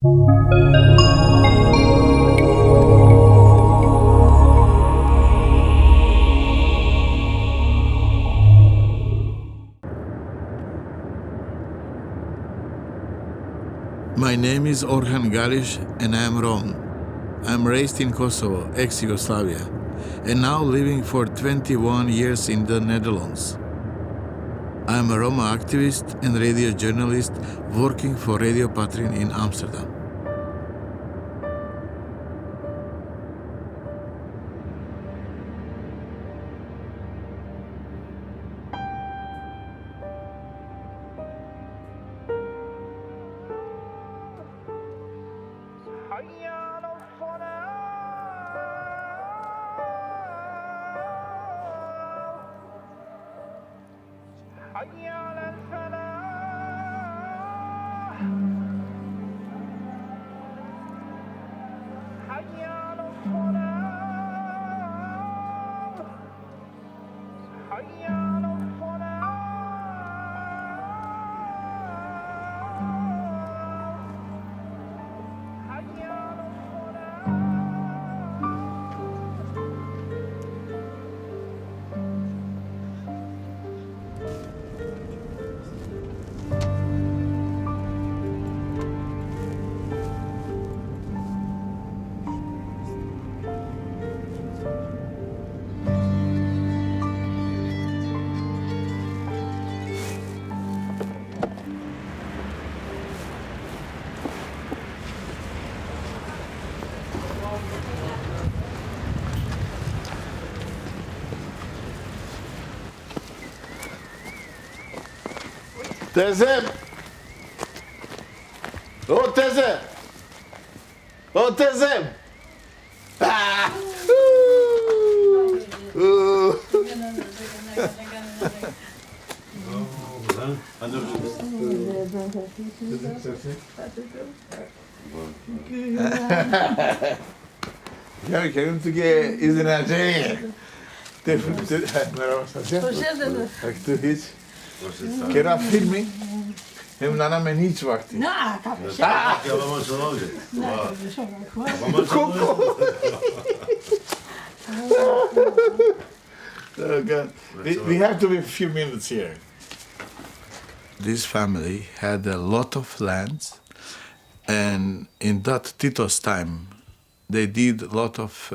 My name is Orhan Galjus and I am Roma. I'm raised in Kosovo, ex-Yugoslavia, and now living for 21 years in the Netherlands. I'm a Roma activist and radio journalist working for Radio Patrin in Amsterdam. Teyzem! O teyze! O teyzem! Ah! Ja, ik heb natuurlijk iznenađenje. Merhaba Sasya. Hoş geldiniz. Kako hiç? Kera filmi, hem na me nič vakti. Na, kako še? Ja vama se ovdje. Koliko? Oh God. We have to be a few minutes here. This family had a lot of land, and in that Tito's time, they did a lot of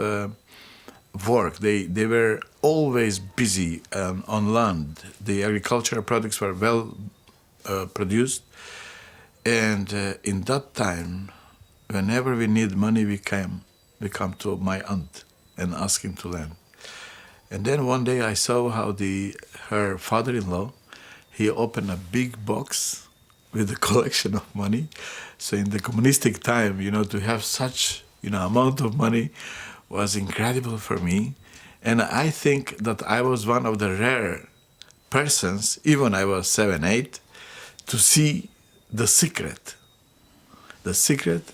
work. They were always busy on land. The agricultural products were well produced, and in that time, whenever we need money, we come to my aunt and ask him to lend. And then one day I saw how her father-in-law, he opened a big box with a collection of money. So in the communistic time, to have such amount of money was incredible for me. And I think that I was one of the rare persons, even I was 7, 8, to see the secret. The secret,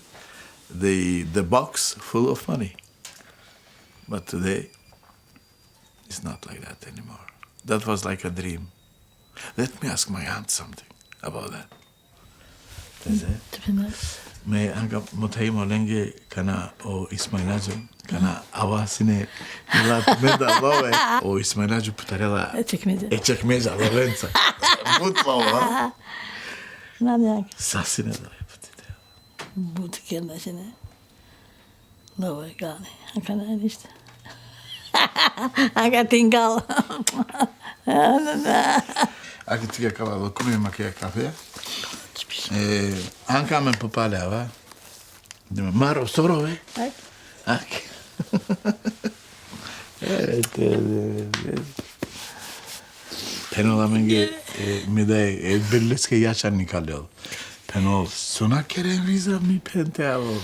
the box full of money. But today, it's not like that anymore. That was like a dream. Let me ask my aunt something about that. May anga mothaymo lenge kana o Ismailaju kana awasine lat meda love o Ismailaju putarela çekmece Lorenza mutlu Nada. sasine da yaptı. Bu kendisine. Love gani. Hakikaten işte. Hakikaten gal. Ako ti je kao kumima ke kafe. Anka me popalava. Maro sorove. Ak. Penol amenge mi da birleske jačan nikalio. Penol suna keren viza mi penteavo.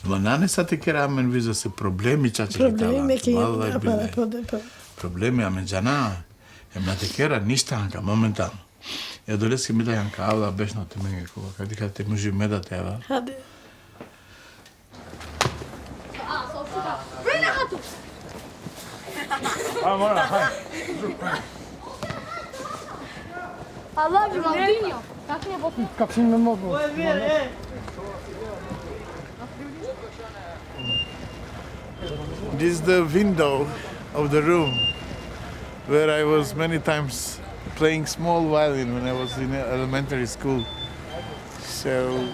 Ma nane sate keramen viza se problemi čače kitala. Problemi amen jana. Emna te kera ništa anka momentalno. Ja doleski mi da janka avla bešno te menge kova. Kad te muži meda teva. Hadi. Allah Ronaldinho. Kapsın mı bu? This is the window of the room where I was many times playing small violin when I was in elementary school. So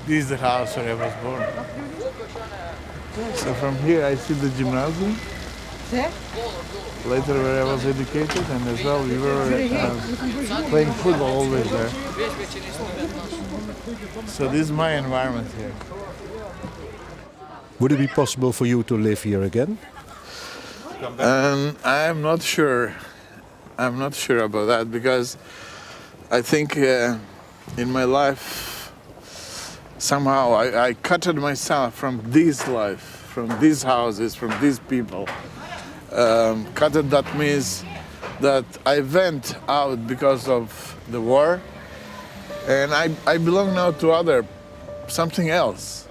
this is the house where I was born. So from here I see the gymnasium. Later where I was educated, and as well we were playing football always there. So this is my environment here. Would it be possible for you to live here again? I'm not sure. I'm not sure about that, because I think in my life somehow I cutted myself from this life, from these houses, from these people. Cutted, that means that I went out because of the war, and I belong now to something else.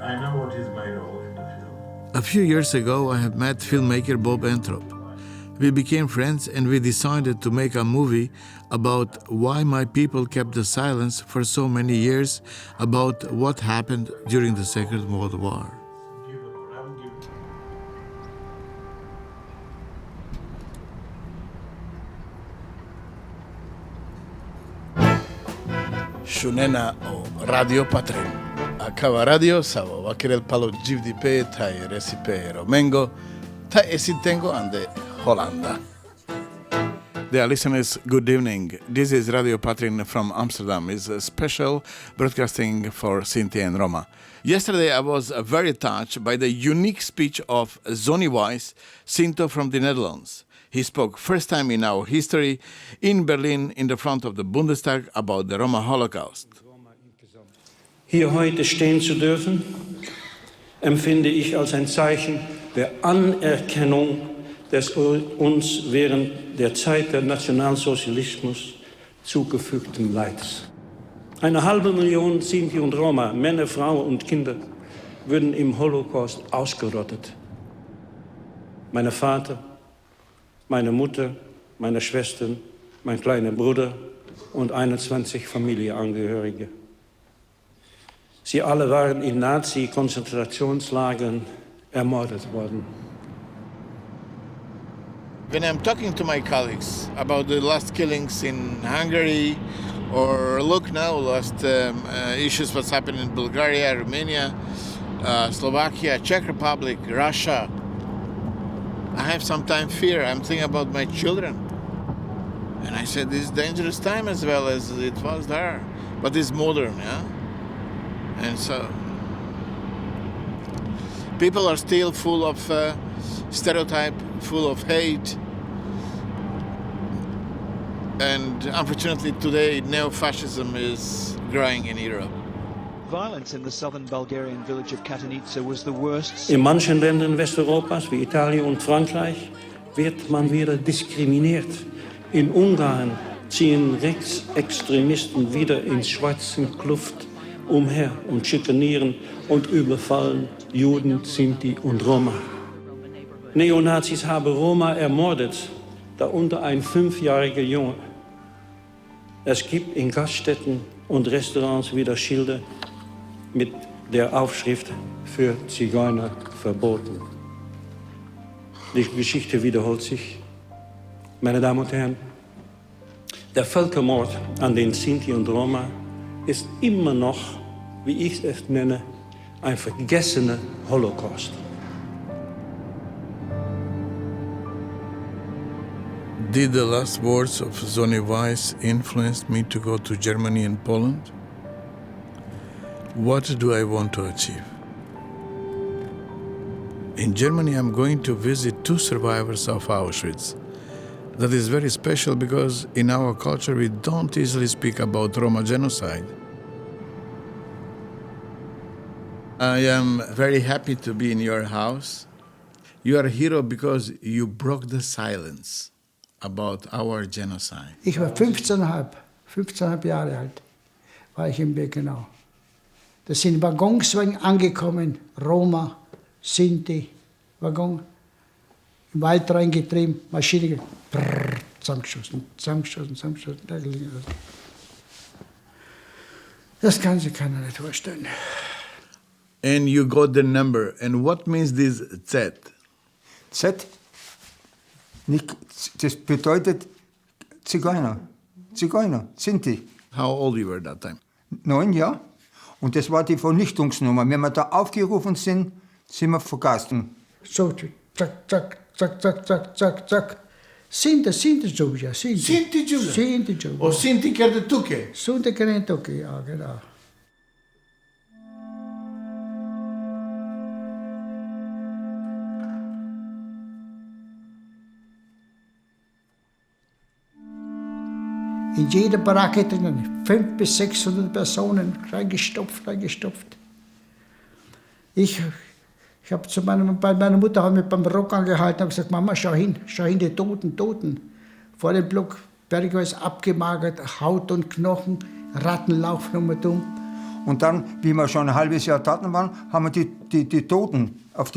I know what is my role in the film. A few years ago, I have met filmmaker Bob Entrop. We became friends and we decided to make a movie about why my people kept the silence for so many years about what happened during the Second World War. Shunena o Radio Patrin. Akava radio savo vakirel palo GDP tai recipe romengo tai esitengo ande Hollanda. Dear listeners, good evening. This is Radio Patrin from Amsterdam. It's a special broadcasting for Sinti and Roma. Yesterday I was very touched by the unique speech of Zonny Weiss, Sinto from the Netherlands. He spoke first time in our history in Berlin in the front of the Bundestag about the Roma Holocaust. Hier heute stehen zu dürfen, empfinde ich als ein Zeichen der Anerkennung des uns während der Zeit des Nationalsozialismus zugefügten Leids. 500.000 Sinti und Roma, Männer, Frauen und Kinder, wurden im Holocaust ausgerottet. Mein Vater, meine Mutter, meine Schwestern, mein kleiner Bruder und 21 Familienangehörige. Sie alle waren in Nazi-Konzentrationslagern ermordet worden. When I'm talking to my colleagues about the last killings in Hungary, or look now, last issues what's happening in Bulgaria, Romania, Slovakia, Czech Republic, Russia, I have sometimes fear. I'm thinking about my children. And I said, this is dangerous time as well as it was there. But it's modern, yeah? And so people are still full of stereotype, full of hate. And unfortunately today neo-fascism is growing in Europe. Violence in the southern Bulgarian village of Katanica was the worst. In manchen Ländern Westeuropas, wie Italien und Frankreich, wird man wieder diskriminiert. In Ungarn ziehen Rechtsextremisten wieder in schwarzen Kluft umher und schikanieren und überfallen Juden, Sinti und Roma. Neonazis haben Roma ermordet, darunter ein 5-jähriger Junge. Es gibt in Gaststätten und Restaurants wieder Schilder mit der Aufschrift für Zigeuner verboten. Die Geschichte wiederholt sich. Meine Damen und Herren, der Völkermord an den Sinti und Roma ist immer noch, wie ich es nenne, ein vergessener Holocaust. Did the last words of Zonny Weiss influence me to go to Germany and Poland? What do I want to achieve? In Germany, I'm going to visit 2 survivors of Auschwitz, That is very special because in our culture we don't easily speak about Roma genocide. I am very happy to be in your house. You are a hero because you broke the silence about our genocide. Ich war 15,5 Jahre alt, war ich in Birkenau. Da sind Waggonswagen angekommen, Roma, Sinti, Waggon, im Wald reingetrieben, Maschine, brrr, zusammengeschossen. Das kann sich keiner nicht vorstellen. And you got the number. And what means this Z? Z, das bedeutet Zigeuner, Sinti. How old you were that time? 9 Jahre. Und das war die Vernichtungsnummer. Wenn wir da aufgerufen sind, sind wir vergaßen. So, zack, zack, zack, zack, zack, zack, zack. Sinti Giulia, Sinti. Sinti Giulia? Sinti Giulia. O Sinti Kerdetuke? Sinti Kerdetuke, ja, genau. In jeder Baracke drinnen, 500 bis 600 Personen, reingestopft. Ich habe bei meiner Mutter haben wir beim Rock angehalten und gesagt, Mama, schau hin, die Toten. Vor dem Block, bergweise abgemagert, Haut und Knochen, Ratten laufen um und um. Und dann, wie wir schon ein halbes Jahr dort waren, haben wir die Toten auf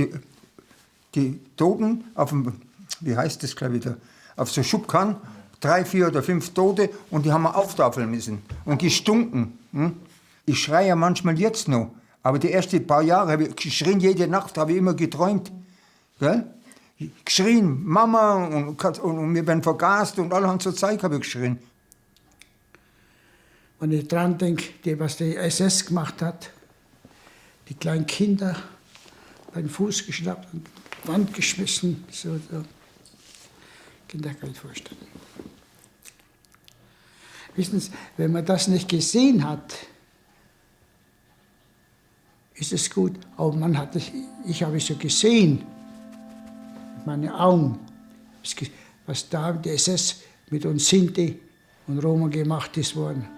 dem, wie heißt das gleich wieder, auf so Schubkarren, 3, 4 oder 5 Tote, und die haben wir auftafeln müssen und gestunken. Ich schreie ja manchmal jetzt noch, aber die ersten paar Jahre habe ich geschrien, jede Nacht habe ich immer geträumt. Gell? Geschrien, Mama, und wir werden vergast und allerhand so Zeug habe ich geschrien. Wenn ich dran denke, was die SS gemacht hat, die kleinen Kinder beim Fuß geschnappt und Wand geschmissen, so. Kinder kann ich vorstellen. Wissen Sie, wenn man das nicht gesehen hat, ist es gut. Aber ich habe es so gesehen, mit meinen Augen, was da die SS mit uns Sinti und Roma gemacht ist worden.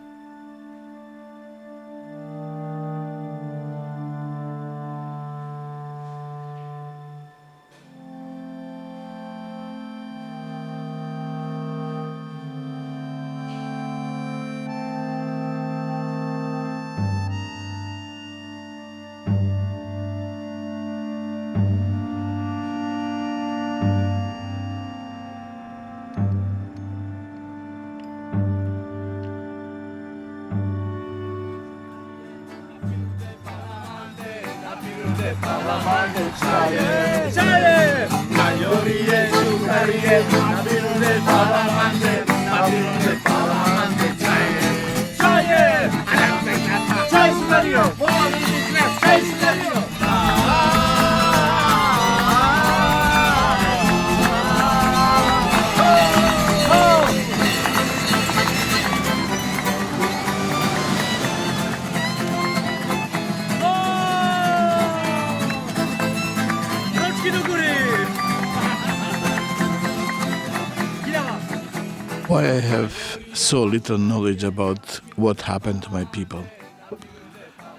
Why I have so little knowledge about what happened to my people?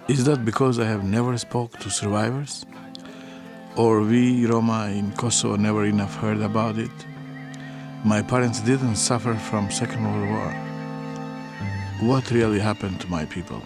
Is that because I have never spoke to survivors? Or we Roma in Kosovo never enough heard about it? My parents didn't suffer from Second World War. What really happened to my people?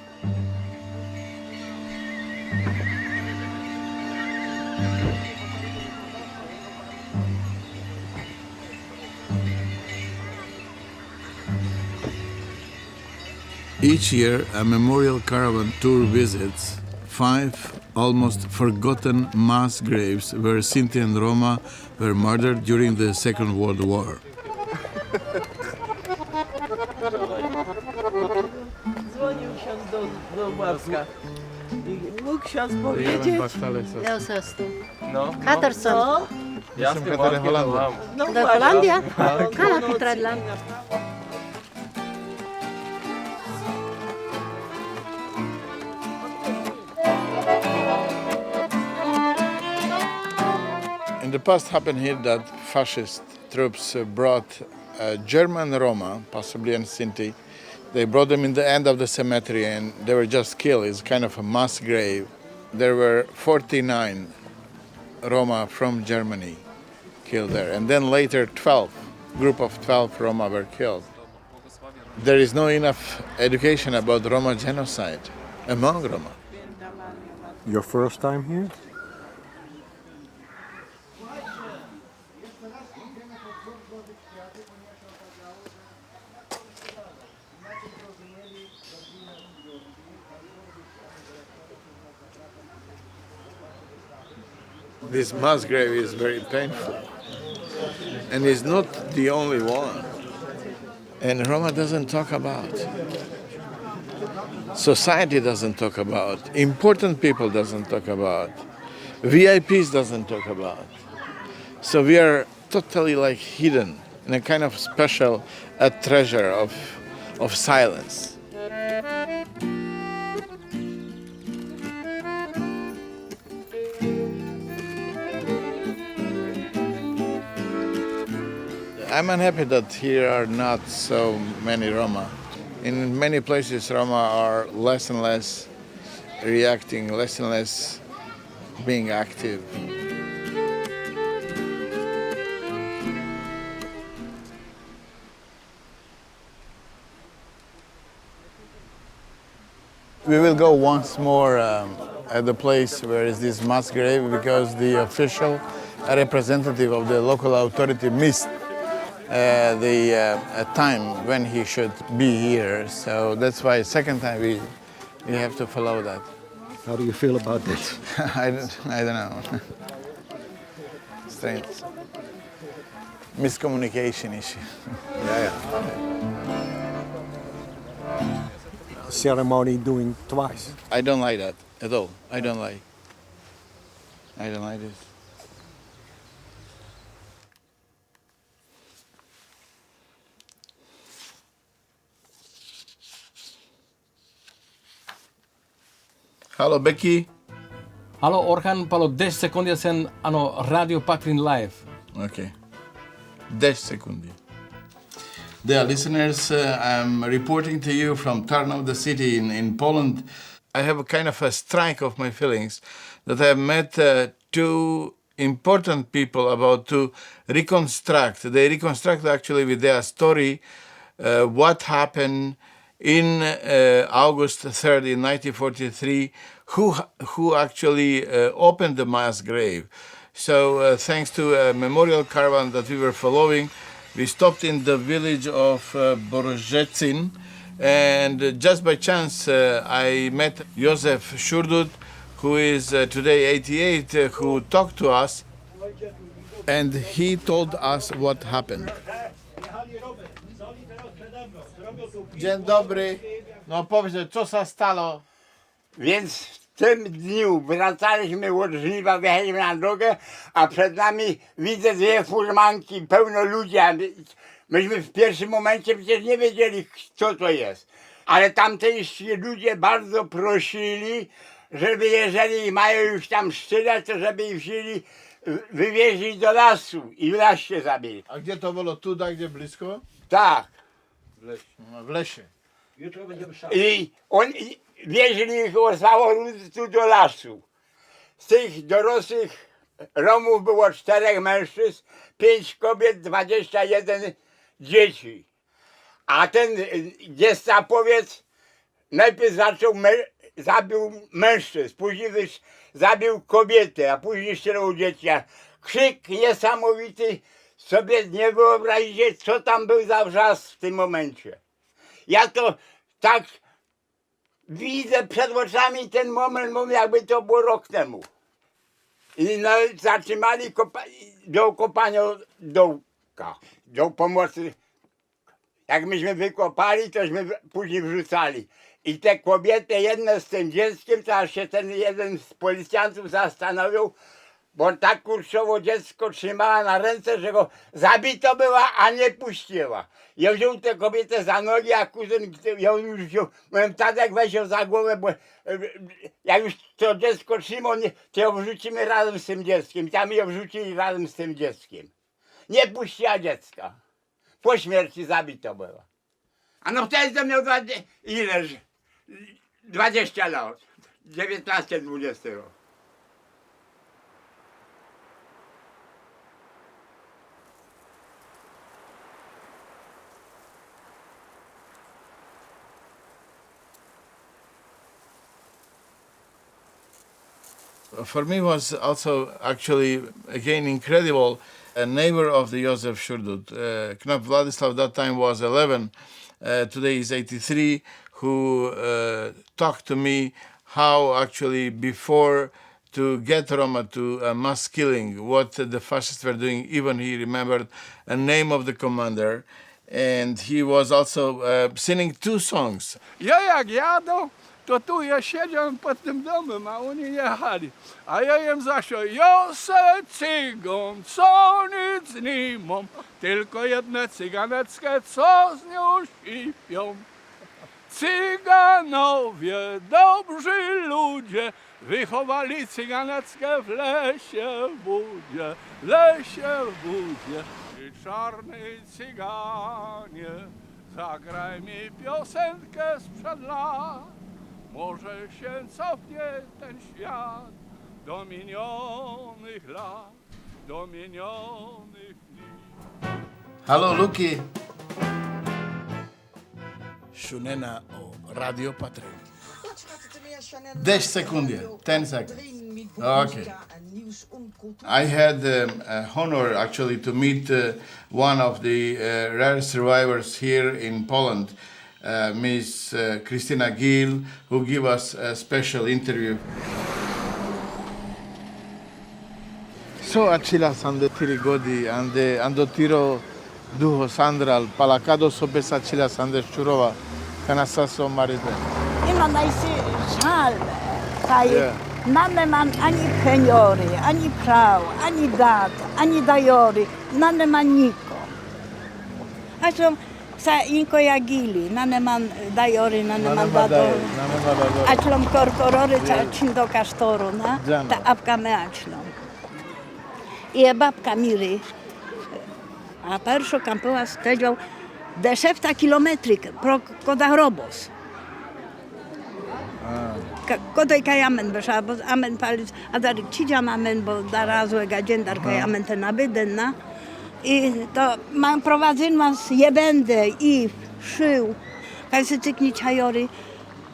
Each year, a memorial caravan tour visits 5 almost forgotten mass graves where Sinti and Roma were murdered during the Second World War. Dzwonił ksiądz do Łapska i mógł ksiądz powiedzieć... Ja σας του. No. Katerson. Ja jestem Holandia. No Do Holandia? Kana Putradland. In the past happened here that fascist troops brought German Roma, possibly in Sinti. They brought them in the end of the cemetery and they were just killed. It's kind of a mass grave. There were 49 Roma from Germany killed there. And then later group of 12 Roma were killed. There is no enough education about Roma genocide among Roma. Your first time here? This mass grave is very painful. And it's not the only one. And Roma doesn't talk about. Society doesn't talk about. Important people doesn't talk about. VIPs doesn't talk about. So we are totally like hidden in a kind of special treasure of silence. I'm unhappy that here are not so many Roma. In many places, Roma are less and less reacting, less and less being active. We will go once more at the place where is this mass grave because the official representative of the local authority missed the time when he should be here. So that's why second time we have to follow that. How do you feel about that? I don't know. Strange. Miscommunication issue. Yeah. Ceremony doing twice. I don't like that at all. I don't like this. Hallo Becky. Hallo Orhan, palo 10 sekundi sen ano Radio Patrin live. Okay. 10 sekundi. Dear listeners, I'm reporting to you from Tarnów, the city in Poland. I have a kind of a strike of my feelings that I have met two important people about to reconstruct. They reconstruct actually with their story what happened in August 3rd in 1943, who actually opened the mass grave. So thanks to a memorial caravan that we were following, we stopped in the village of Borżecin, and just by chance I met Józef Szurdut, who is today 88, who talked to us, and he told us what happened. Dzień dobry. No powiedz, co się stało? Więc w tym dniu wracaliśmy od żniwa, wyjechaliśmy na drogę, a przed nami widzę dwie furmanki, pełno ludzi. Myśmy w pierwszym momencie przecież nie wiedzieli, co to jest. Ale tamtejsi ludzie bardzo prosili, żeby jeżeli mają już tam szczylać, to żeby ich wzięli, wywieźli do lasu i w lasie zabili. A gdzie to było? Tu, gdzie blisko? Tak. W lesie. I oni wieźli ich osało tu do lasu. Z tych dorosłych Romów było 4 mężczyzn, 5 kobiet, 21 dzieci. A ten gestapowiec najpierw zabił mężczyzn, później zabił kobietę, a później strzelał dzieci. Krzyk niesamowity, sobie nie wyobrazicie, co tam był za wrzask w tym momencie. Ja to tak widzę przed oczami ten moment, mówię, jakby to było rok temu. I no, zatrzymali do kopania dołka, do pomocy. Jak myśmy wykopali, tośmy później wrzucali. I te kobiety, jedna z tym dzieckiem, to aż się ten jeden z policjantów zastanowił, bo on tak kurczowo dziecko trzymała na ręce, że go zabito była, a nie puściła. Ja wziął tę kobietę za nogi, a kuzyn ją już wziął. Mówię, Tadek, weź ją za głowę, bo jak już to dziecko trzymał, to ją wrzucimy razem z tym dzieckiem. Tam ją wrzucili razem z tym dzieckiem. Nie puściła dziecka. po śmierci zabito było. A no wtedy to miał ileż? 20 lat. 19-20 rok. For me was also actually again incredible. A neighbor of the Josef Shurdut, Knap Vladislav, that time was 11, today is 83, who talked to me how actually before to get Roma to a mass killing, what the fascists were doing. Even he remembered a name of the commander, and he was also singing 2 songs. Ja jak jadą, to tu ja siedziałem pod tym domem, a oni jechali. A ja im zasiał, ja se cygon, co nic nie mam, tylko jedne cyganeckie, co z nią sipią. Cyganowie, dobrzy ludzie, wychowali cyganeckie w lesie w budzie, I czarny cyganie, zagraj mi piosenkę sprzed lat. Może się cofnie ten świat do minionych lat, do minionych dni. Halo Luki. Shunena o Radio Patrick. 10 sekundy, 10 seconds. Okay. I had the honor actually to meet one of the rare survivors here in Poland, Miss Christina Gill, who gave us a special interview. So acila sande tirigodi ando tiro duho sandral palacado sobes acila sande churova kanasaso maride. Ima najsi salve, taj nane man ani peniori, ani prau, ani dat, ani dajori, nane man niko. A są sa inko jagili, nane man dajori, nane man dadori. A člom korkorory, čindo kastoru, na? Ta apka me ačlom. I je babka miri, a pierwszo kampowa stedzał dešefta kilometrik pro koda hrobos. Kodoj kaj amen besza, bo amen palic, a dar čiđam amen, bo da razvojega džendar kaj amen te nabidenna. I to mam prowadzin was jebende i szył, kaj se cykni čajori.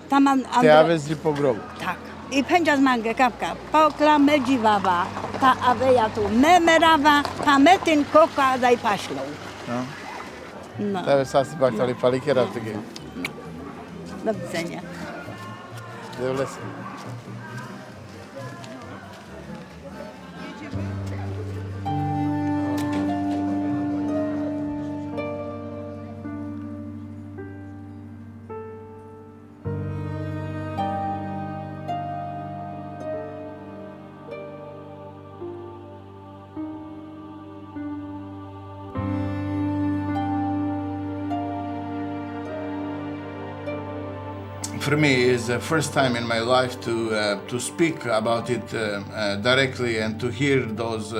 Tam man Te avezli po grobu. Tak. I pędzia z mangę kapka, pokla medziwawa, ta aveja tu memerawa, ta metin koka daj paślą. No. Tebe sasi baktali palikera tege. Do widzenia. Devlesi. For me, it's the first time in my life to speak about it directly and to hear those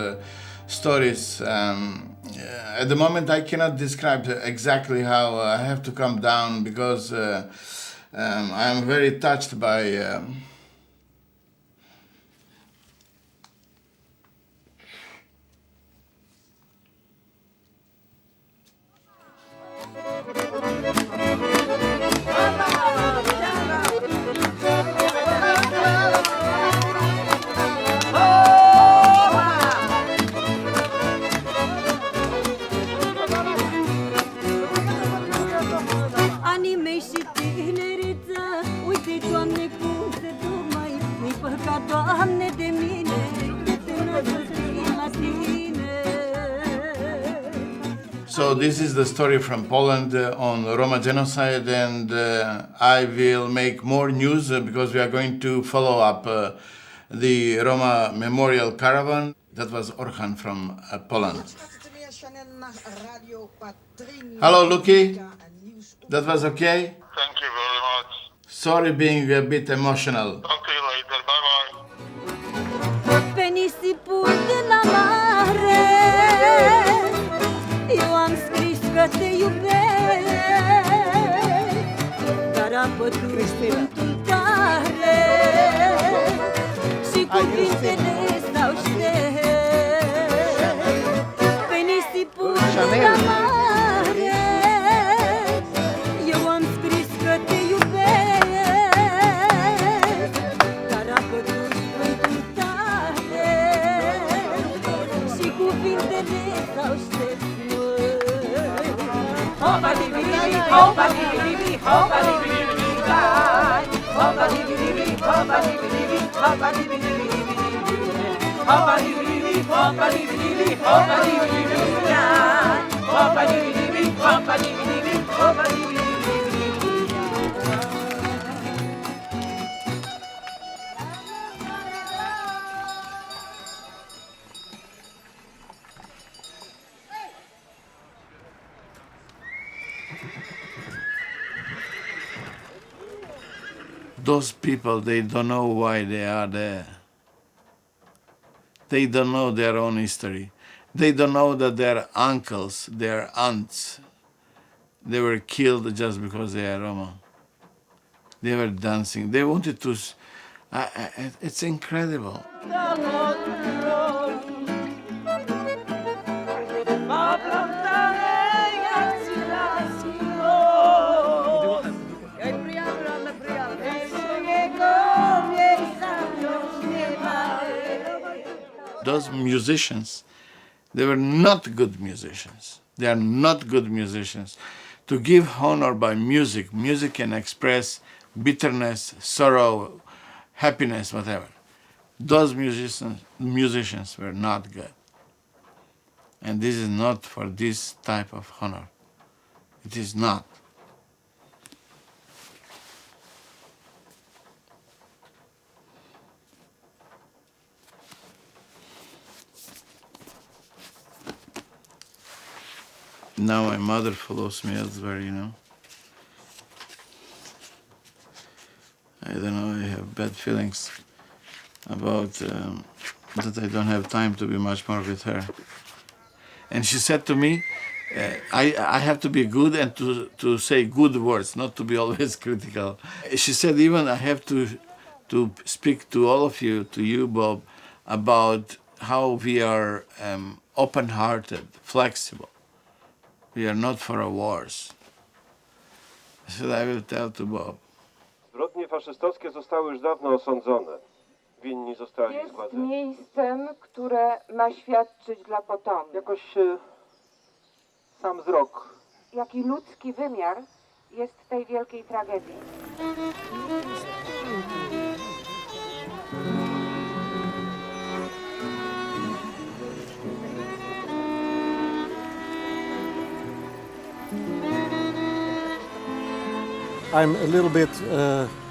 stories. At the moment, I cannot describe exactly how I have to come down because I am very touched by. So this is the story from Poland on Roma genocide, and I will make more news because we are going to follow up the Roma memorial caravan. That was Orhan from Poland. Hello, Luki. That was okay? Thank you very much. Sorry being a bit emotional. Talk to you later. Bye-bye. Eu am scris că te interessa usted. Venisti pur da mare, eu am scris că te iubesc, dar apă duci pentru tare și cuvintele s-au șters. Hopa dibi, hopa dibi, hopa dibi, hopa dibi, hopa dibi, hopa dibi, hopa dibi, hopa dibi, hopa dibi, hopa dibi, hopa dibi, hopa dibi. Those people, they don't know why they are there. They don't know their own history. They don't know that their uncles, their aunts, they were killed just because they are Roma. They were dancing. They wanted to... it's incredible. Those musicians, they were not good musicians. They are not good musicians. To give honor by music, music can express bitterness, sorrow, happiness, whatever. Those musicians were not good. And this is not for this type of honor. It is not. Now my mother follows me elsewhere, you know. I don't know, I have bad feelings about that I don't have time to be much more with her. And she said to me, I have to be good and to say good words, not to be always critical. She said even I have to speak to all of you, to you, Bob, about how we are open-hearted, flexible. We are not for a wars. I said, I will tell to Bob. Zbrodnie faszystowskie zostały już dawno osądzone. Winni zostali Jest zgładzeni. miejscem, które ma świadczyć dla potomnych. Jakoś sam wzrok. Jaki ludzki wymiar jest tej wielkiej tragedii. I'm a little bit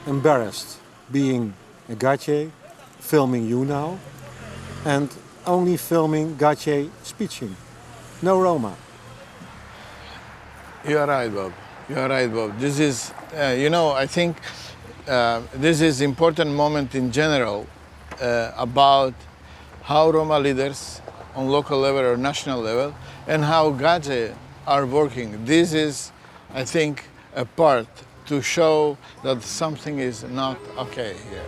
embarrassed being a Gache, filming you now, and only filming Gache speaking. No Roma. You are right, Bob. You are right, Bob. This is, you know, I think this is important moment in general about how Roma leaders on local level or national level and how Gache are working. This is, I think, a part to show that something is not okay here.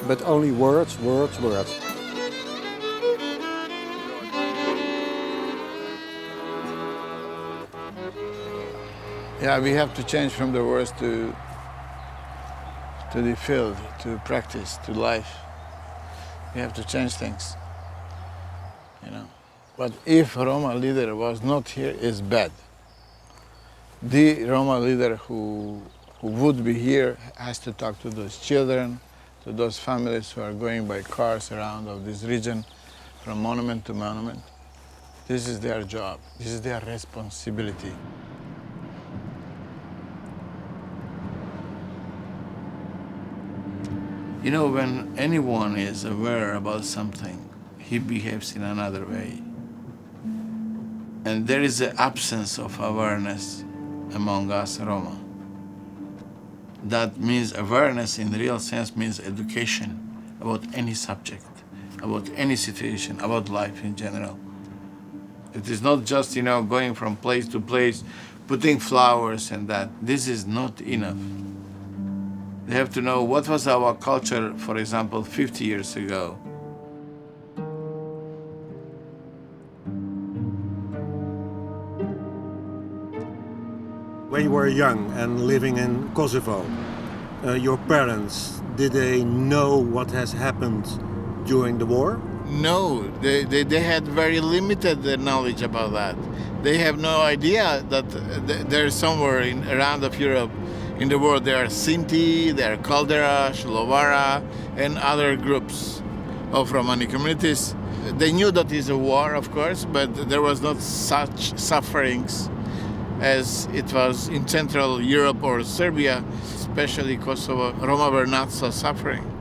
But only words, words, words. Yeah, we have to change from the words to the field, to practice, to life. We have to change things. You know, but if Roma leader was not here, is bad. The Roma leader who would be here has to talk to those children, to those families who are going by cars around of this region, from monument to monument. This is their job. This is their responsibility. You know, when anyone is aware about something, he behaves in another way. And there is an absence of awareness among us Roma. That means awareness in the real sense means education about any subject, about any situation, about life in general. It is not just, you know, going from place to place, putting flowers and that. This is not enough. They have to know what was our culture, for example, 50 years ago. When you were young and living in Kosovo, your parents, did they know what has happened during the war? No, they had very limited knowledge about that. They have no idea that there's somewhere around of Europe in the world there are Sinti, there are Caldera, Slovara, and other groups of Romani communities. They knew that it's a war, of course, but there was not such sufferings as it was in Central Europe or Serbia, especially Kosovo. Roma were not so suffering.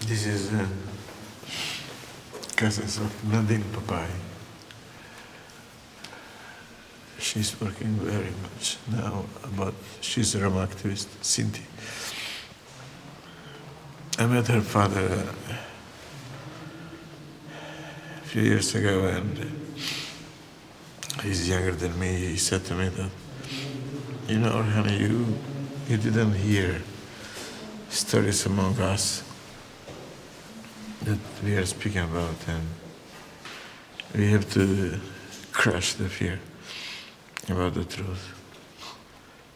This is cousins of Nadine Papai. She's working very much now she's a Roma activist, Sinti. I met her father a few years ago, and he's younger than me. He said to me that, you know, Orhan, you didn't hear stories among us that we are speaking about, and we have to crush the fear about the truth.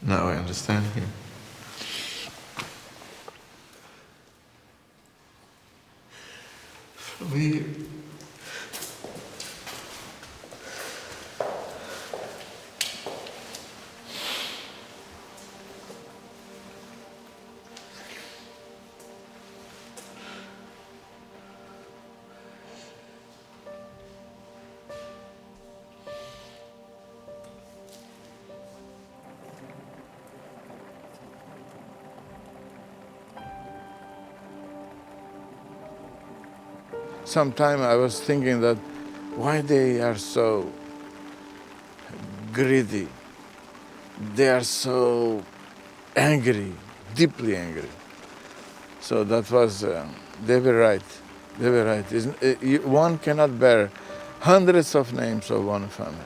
Now I understand him. We Sometime I was thinking that why they are so greedy, they are so angry, deeply angry. So that was, they were right, they were right. One cannot bear hundreds of names of one family.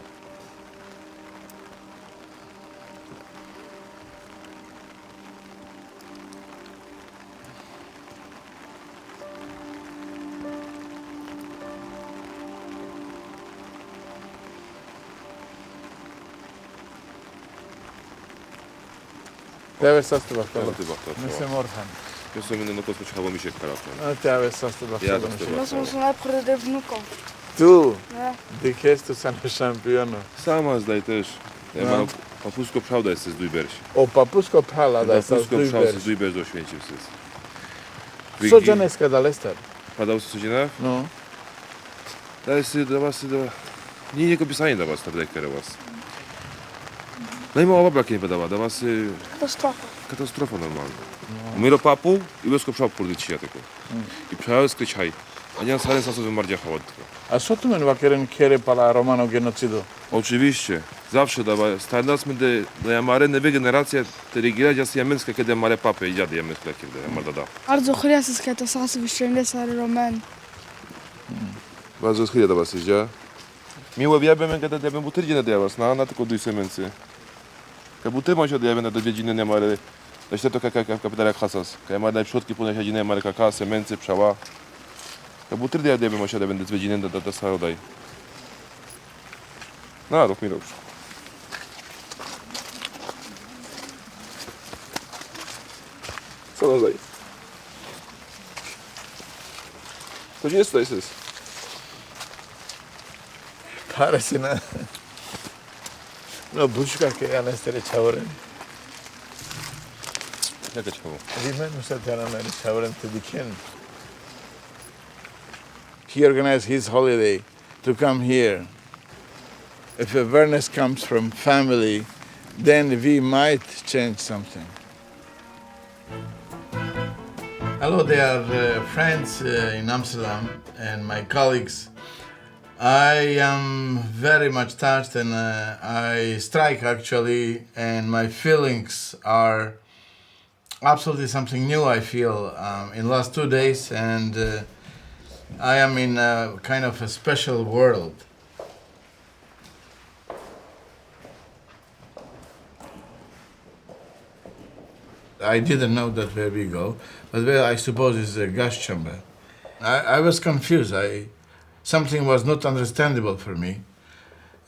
Tēvs sastapakala. Mislim Orhan. Köszönöm, hogy spočítalo mi się karate. Tēvs sastapakala. Ja sam najprve vnukom. Tu? Ja. Di kestu sa na šampionu. Sama zdaj też. Ja mam papusko pšauda je se z Dujberš. O papusko pšala da je sa z Papusko pšal se z Dujberš. Dujberš do Švenčiv se. Co džaneska da lestar? Padał z codzienna? No. Daj si da vas da... Nije neko pisanje da vas ta brekere vas. Najma ova brake ne padała, da vas... Katastrofa. Katastrofa normalna. Umiro papu i bez pšal pordići ja tako. I pšal skričaj. A nie saren sasów bardziej chałodko. A co tu men wakeren kere pala romano genocidu? Oczywiście. Zawsze dawa. Stać my da jamare nove generacije te regira se jemenska kiedy mare papy i dziady jemenska kiedy jamar dada. Bardzo chryjasyska to sasy wyszczędne sary romen. Bardzo schylja da was idzie. Miło wiebem kiedy da bym butyrdzi na was, na tylko duj semency. Ka buty ma się da na do dziedziny nie mare. Da się to kapitala hasas. Ka ma da przodki po na dziedziny mare kaka semency pszała. Ka butyrdzi ja debem się da będę dziedziny da sarodaj. Na, ruch mi dobrze. Co to zaj? To nie jest to jest. Parece na... No buška ke ja nestere čauren. Jaka čau? Rimenu sa tjana na čauren te diken. He organized his holiday to come here. If awareness comes from family, then we might change something. Hello, they are friends in Amsterdam and my colleagues. I am very much touched and I strike actually, and my feelings are absolutely something new I feel in the last 2 days, and I am in a kind of a special world. I didn't know that where we go, but where I suppose is a gas chamber. I was confused. Something was not understandable for me,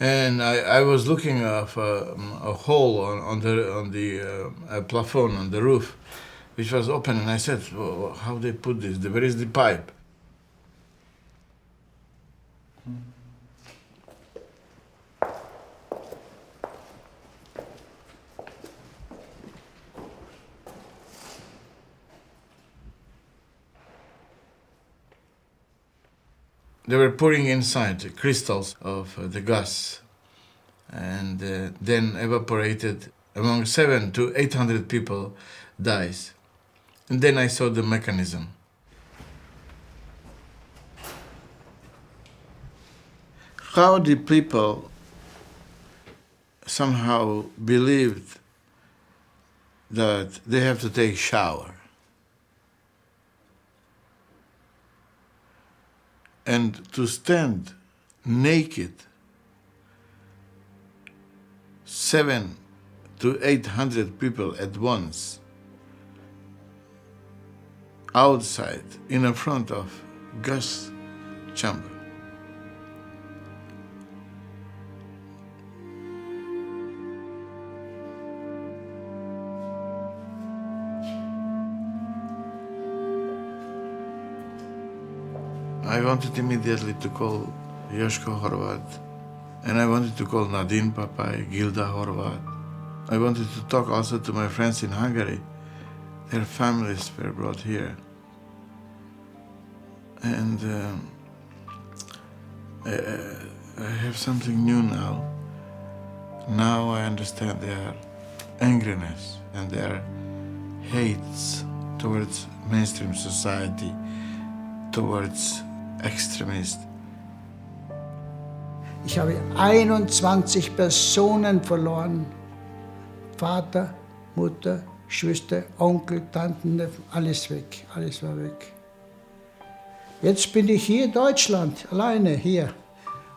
and I was looking at a hole on the plafond on the roof, which was open, and I said, oh, "How they put this? Where is the pipe?" They were pouring inside crystals of the gas and then evaporated. Among 700 to 800 people dies. And then I saw the mechanism. How the people somehow believed that they have to take shower. And to stand naked, 700 to 800 people at once, outside, in front of gas chamber. I wanted immediately to call Joško Horvat, and I wanted to call Nadine Papai, Gilda Horvat. I wanted to talk also to my friends in Hungary. Their families were brought here. And I have something new now. Now I understand their angriness and their hates towards mainstream society, towards extremists. Ich habe 21 Personen verloren. Vater, Mutter, Schwester, Onkel, Tanten, alles weg, alles war weg. Jetzt bin ich hier in Deutschland, alleine hier.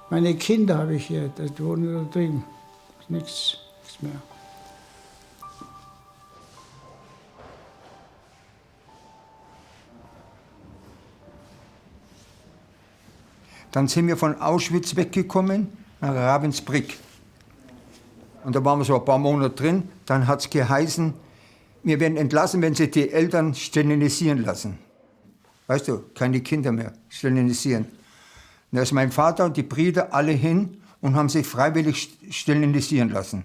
Meine Kinder habe ich hier, die wohnen da drüben. Nichts mehr. Dann sind wir von Auschwitz weggekommen nach Ravensbrück. Und da waren wir so ein paar Monate drin. Dann hat es geheißen, wir werden entlassen, wenn sie die Eltern sterilisieren lassen. Weißt du, keine Kinder mehr sterilisieren. Und da ist mein Vater und die Brüder alle hin und haben sich freiwillig sterilisieren lassen.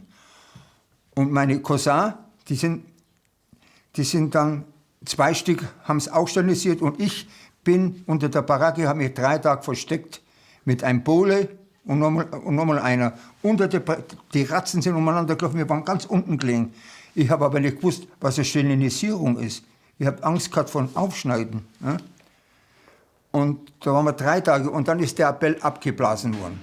Und meine Cousins, die sind dann 2 Stück, haben es auch sterilisiert. Und ich bin unter der Baracke, habe mich 3 Tage versteckt mit einem Pole und nochmal einer. Die Ratzen sind umeinander gelaufen, wir waren ganz unten gelegen. Ich habe aber nicht gewusst, was eine Sterilisierung ist. Ich habe Angst gehabt von Aufschneiden. Ja? Und da waren wir 3 Tage und dann ist der Appell abgeblasen worden.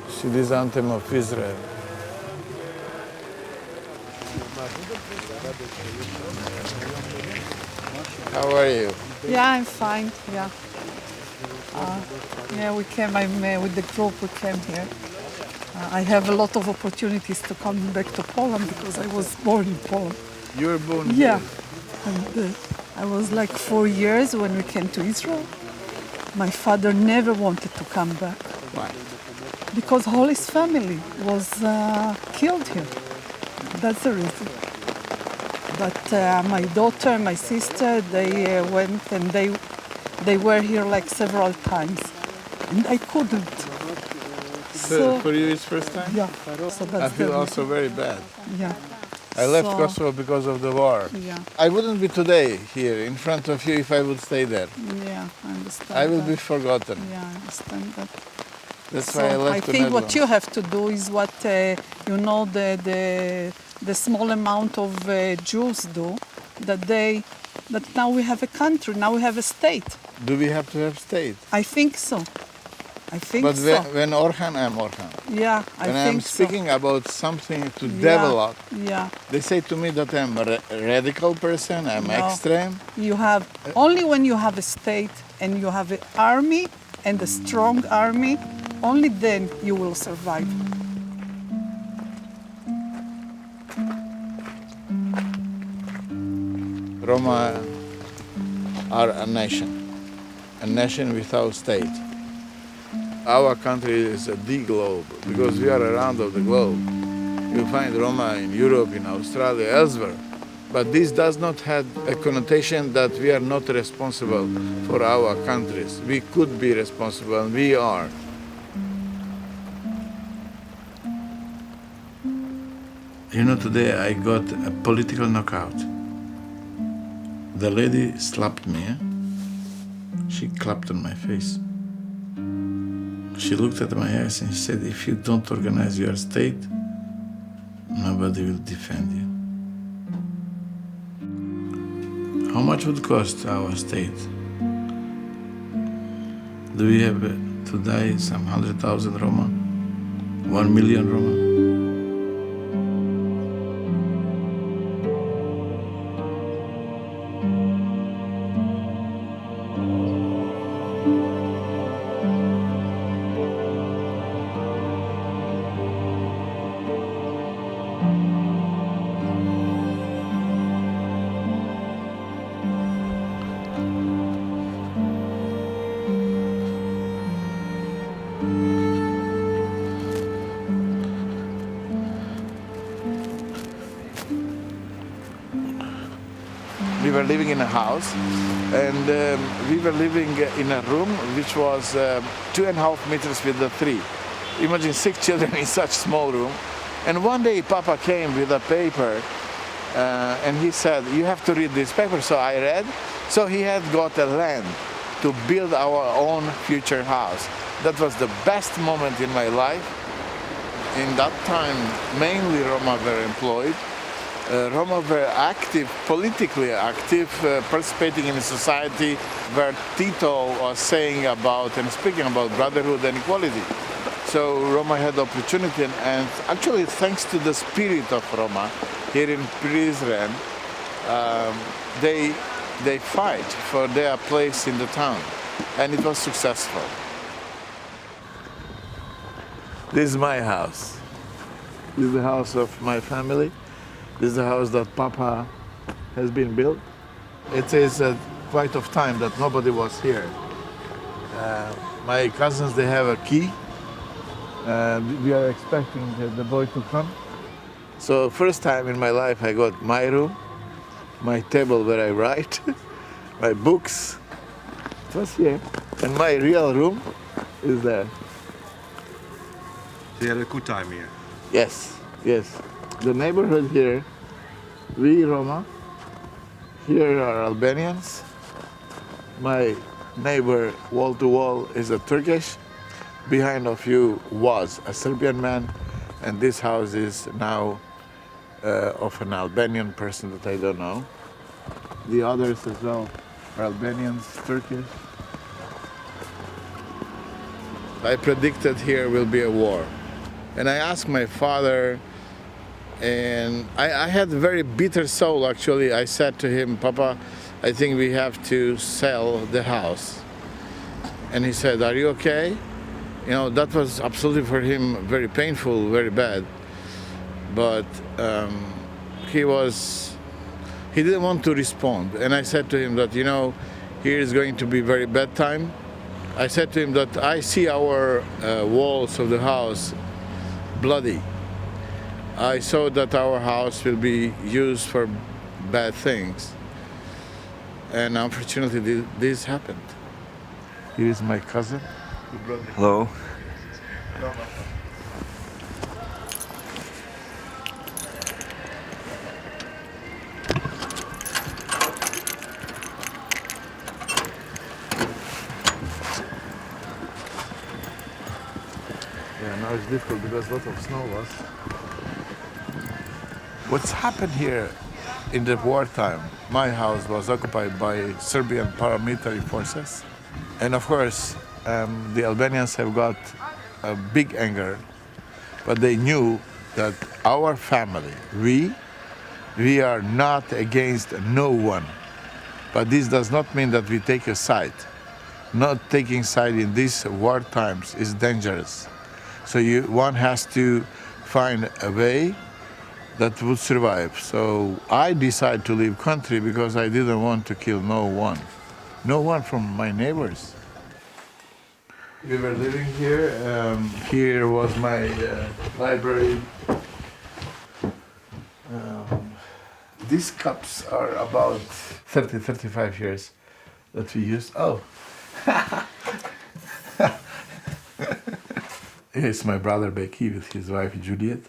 See this anthem of Israel. How are you? Yeah, I'm fine. Yeah. We came. With the group. We came here. I have a lot of opportunities to come back to Poland because I was born in Poland. You were born here? here? And I was like 4 years when we came to Israel. My father never wanted to come back. Why? Because all his family was killed here. That's the reason. But my daughter, my sister, they went and they were here like several times. And I couldn't. So for you it's first time? Yeah. So that's I feel also very bad. Yeah. I left Kosovo because of the war. Yeah. I wouldn't be today here in front of you if I would stay there. Yeah, I understand. I will that. be forgotten. Yeah, I understand that. That's so why I left I the think what Netherlands. you have to do is what the small amount of Jews do. That now we have a country. Now we have a state. Do we have to have state? I think so. I think but so. when Orhan, I'm Orhan. Yeah, I when think I'm speaking so. about something to develop, Yeah. they say to me that I'm a radical person, I'm extreme. You have only when you have a state and you have an army and a strong army, only then you will survive. Roma are a nation without state. Our country is the globe because we are around of the globe. You find Roma in Europe, in Australia, elsewhere. But this does not have a connotation that we are not responsible for our countries. We could be responsible, and we are. You know, today I got a political knockout. The lady slapped me. She clapped on my face. She looked at my eyes and she said, if you don't organize your state, nobody will defend you. How much would cost our state? Do we have today some 100,000 Roma? 1 million Roma? were living in a house, and we were living in a room which was 2.5 meters with the 3. Imagine 6 children in such small room. And one day Papa came with a paper and he said, you have to read this paper. So I read. So he had got a land to build our own future house. That was the best moment in my life. In that time, mainly Roma were employed. Roma were active, politically active, participating in a society where Tito was saying about and speaking about brotherhood and equality. So Roma had opportunity, and actually thanks to the spirit of Roma here in Prizren, they fight for their place in the town, and it was successful. This is my house. This is the house of my family. This is the house that Papa has been built. It is quite of time that nobody was here. My cousins, they have a key. We are expecting the boy to come. So first time in my life I got my room, my table where I write, my books. It was here. And my real room is there. So you had a good time here? Yes, yes. The neighborhood here, we Roma, here are Albanians. My neighbor wall to wall is a Turkish. Behind of you was a Serbian man, and this house is now of an Albanian person that I don't know. The others as well are Albanians, Turkish. I predicted here will be a war. And I asked my father, and I had a very bitter soul actually. I said to him, Papa, I think we have to sell the house. And he said, are you okay? You know, that was absolutely for him very painful, very bad. But he didn't want to respond. And I said to him that, you know, here is going to be very bad time. I said to him that I see our walls of the house bloody. I saw that our house will be used for bad things. And unfortunately, this happened. Here is my cousin. Hello. Yeah, now it's difficult because a lot of snow was. What's happened here in the wartime? My house was occupied by Serbian paramilitary forces. And of course, the Albanians have got a big anger, but they knew that our family, we are not against no one. But this does not mean that we take a side. Not taking side in these war times is dangerous. So one has to find a way that would survive. So I decided to leave country because I didn't want to kill no one. No one from my neighbors. We were living here. Here was my library. These cups are about 30, 35 years that we used. Oh. Here's my brother Becky with his wife Juliet.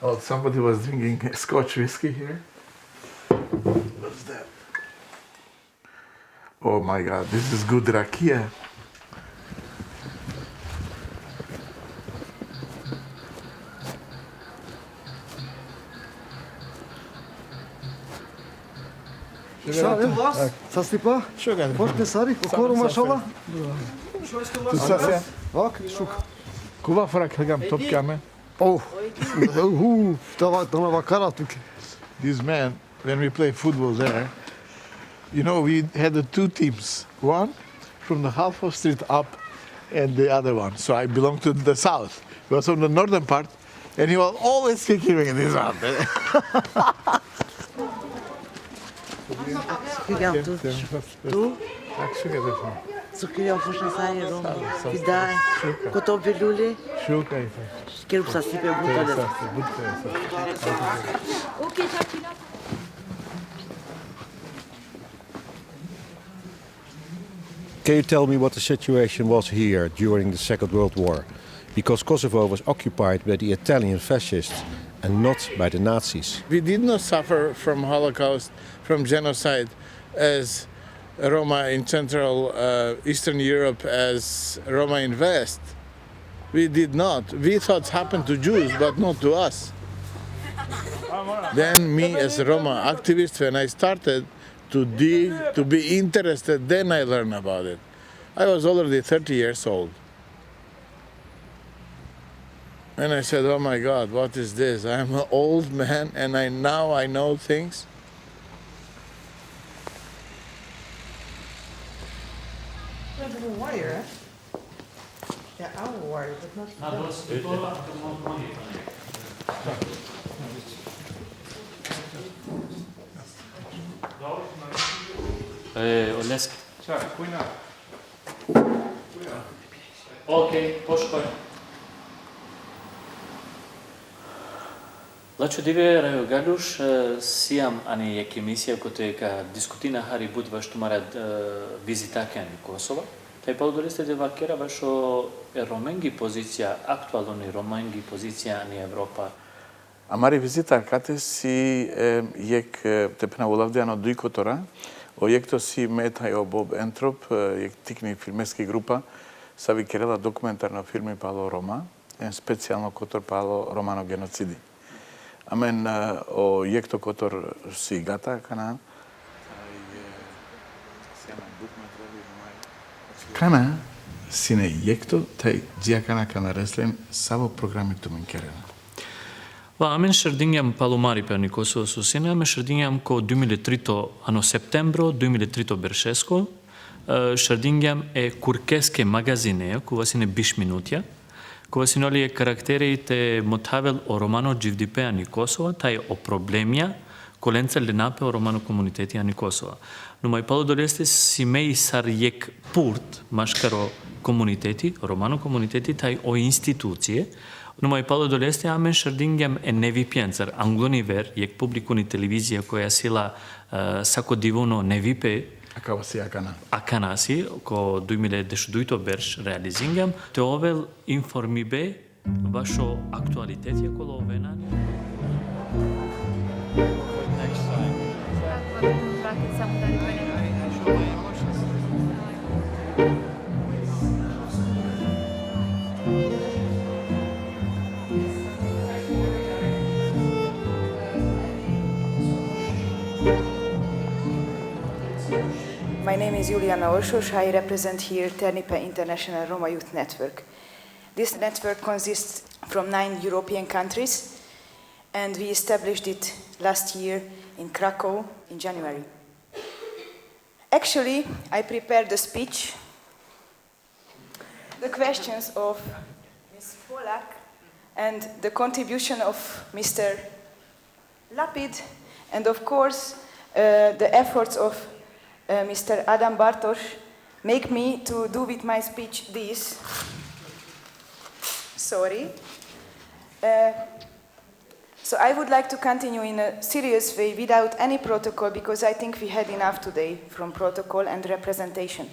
Oh, somebody was drinking Scotch whiskey here. What's that? Oh my God, this is good rakia. Şöyle saslipa. Bak ne sarı. Koru maşallah. Bak şuk. Kuva frak hagam top kame. Oh. Tava karatuk. This man, when we play football there, you know, we had the two teams. One from the half of street up and the other one. So I belong to the south. He was from the northern part and he was always kicking me in his hand. Tu? Sukriam fushën sa e Roma. Ti daj. Koto velule. Shuka. Quero precisar se perguntar. Ok, já tira. Can you tell me what the situation was here during the Second World War? Because Kosovo was occupied by the Italian fascists and not by the Nazis. We did not suffer from Holocaust, from genocide, as Roma in Central Eastern Europe, as Roma in West. We did not. We thought it happened to Jews, but not to us. Then me as a Roma activist, when I started to dig, to be interested, then I learned about it. I was already 30 years old. And I said, oh my God, what is this? I'm an old man and now I know things. We have a wire, eh? Yeah, our wire, but not Olesk. Окей, пошкой. Лачо диве Орхан Galjus сиам ани еки мисија која ека дискутина хари буд вашто марад визитаке ани Косово. Тај подолесте де вакера вашо роменги позиција, актуални роменги позиција ани Европа. Amari vizitar kate si jek te pena ulavdeano duikotora, o jek to si metaj o Bob Entrop, jek tikni filmeski grupa, sa vikerela dokumentarno filmi palo Roma, en specijalno kotor palo romano genocidi. Amen o jek to kotor si gata kana, kana sine jek to taj dziakana kana reslen savo programi tu minkerena. Amen shërdinjam palomari për një Kosovë susine, amen shërdinjam ko 2003 ano septembro 2003 Bershesco, shërdinjam e kurkeske magazine, ku vasine bish minutja, ku vasinoli e karakteri te motavel o romano gjivdipe ani Kosova, taj o problemja, kolenca lenape o romano komuniteti ani Kosova. Numai palo doleste si mei sar jek purt, mashkaro komuniteti, romano komuniteti, taj o institucije, numai palo doleste amen shërdinjam e nevi pjencer, angloni ver, jek publikuni televizija koja sila svakodnevno nevipe Akanasi, ko 2012 berš realizingam, te ovel informibe vašo aktualitet je kolo ovenanje. My name is Juliana Orsos. I represent here Ternipe International Roma Youth Network. This network consists from 9 European countries, and we established it last year in Krakow in January. Actually, I prepared a speech. The questions of Ms. Polak and the contribution of Mr. Lapid, and of course, the efforts of Mr. Adam Bartos make me to do with my speech this. Sorry. So I would like to continue in a serious way without any protocol, because I think we had enough today from protocol and representation.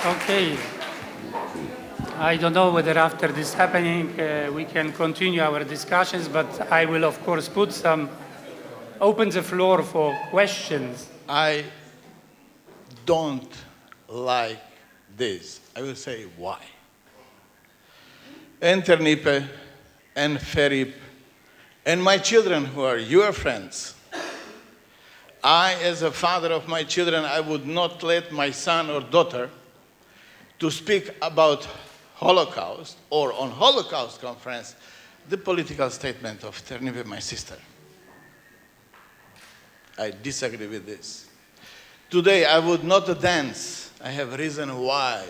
Okay. I don't know whether after this happening we can continue our discussions, but I will of course open the floor for questions. I don't like this. I will say why. And Ternipe and Ferip and my children who are your friends, I, as a father of my children, I would not let my son or daughter to speak about Holocaust or on Holocaust conference, the political statement of Ternipe, my sister. I disagree with this. Today I would not dance. I have reason why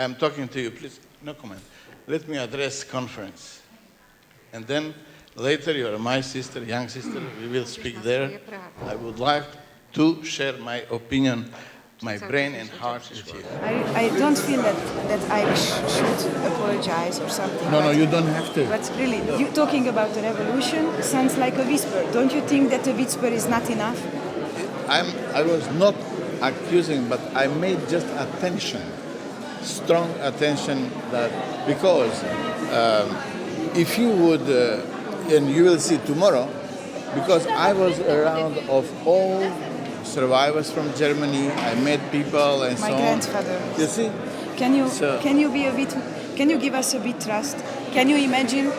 I'm talking to you, please, no comment. Let me address conference. And then later, you are my sister, young sister, we will speak there. I would like to share my opinion, my brain and heart with you. I don't feel that I should apologize or something. No, you don't have to. But really, you talking about the revolution sounds like a whisper. Don't you think that a whisper is not enough? I was not accusing, but I made just attention, strong attention that because if you would, and you will see tomorrow, because I was around of all survivors from Germany, I met people and so on. My grandfather. You see? Can you give us a bit trust? Can you imagine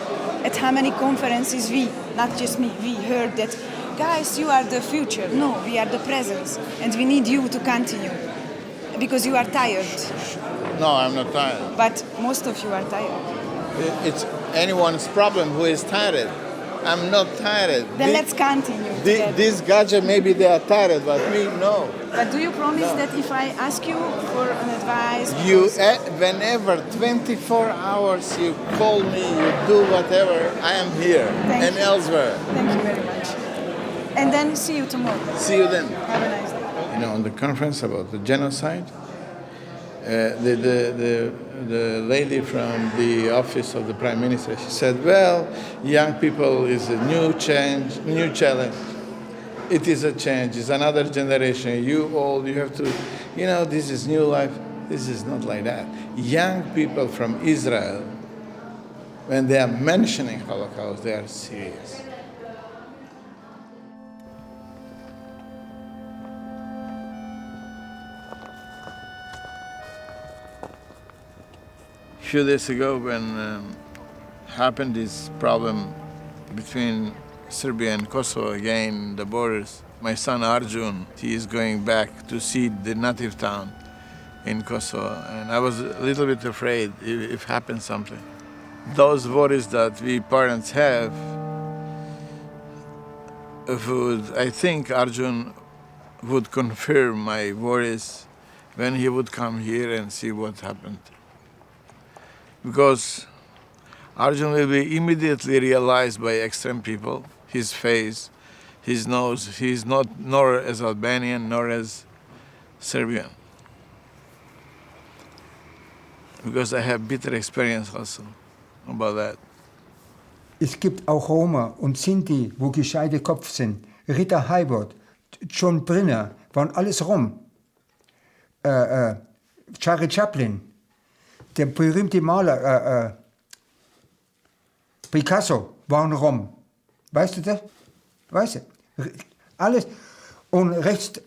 at how many conferences we, not just me, we heard that, guys, you are the future. No, we are the present, and we need you to continue because you are tired. No, I'm not tired. But most of you are tired. It's anyone's problem who is tired. I'm not tired. Then let's continue. These gadgets, maybe they are tired, but me, no. But do you promise that if I ask you for an advice? Whenever, 24 hours, you call me, you do whatever, I am here and elsewhere. Thank you very much. And then see you tomorrow. See you then. Have a nice day. You know, on the conference about the genocide, the lady from the office of the Prime Minister, she said, well, young people is a new challenge. It is a change, it's another generation. You have to, this is new life. This is not like that. Young people from Israel, when they are mentioning Holocaust, they are serious. A few days ago, when happened this problem between Serbia and Kosovo again, the borders, my son Arjun, he is going back to see the native town in Kosovo, and I was a little bit afraid if happens something. Those worries that we parents have, I think Arjun would confirm my worries when he would come here and see what happened. Because Arjun will be immediately realized by extreme people, his face, his nose. He's not nor as Albanian nor as Serbian. Because I have bitter experience also about that. Es gibt auch Roma und Sinti, wo gescheite Kopf sind. Rita Hayworth, John Brinner, waren alles Rom. Charlie Chaplin, der berühmte Maler Picasso war ein Rom. Weißt du das? Weißt du? Alles. Und rechts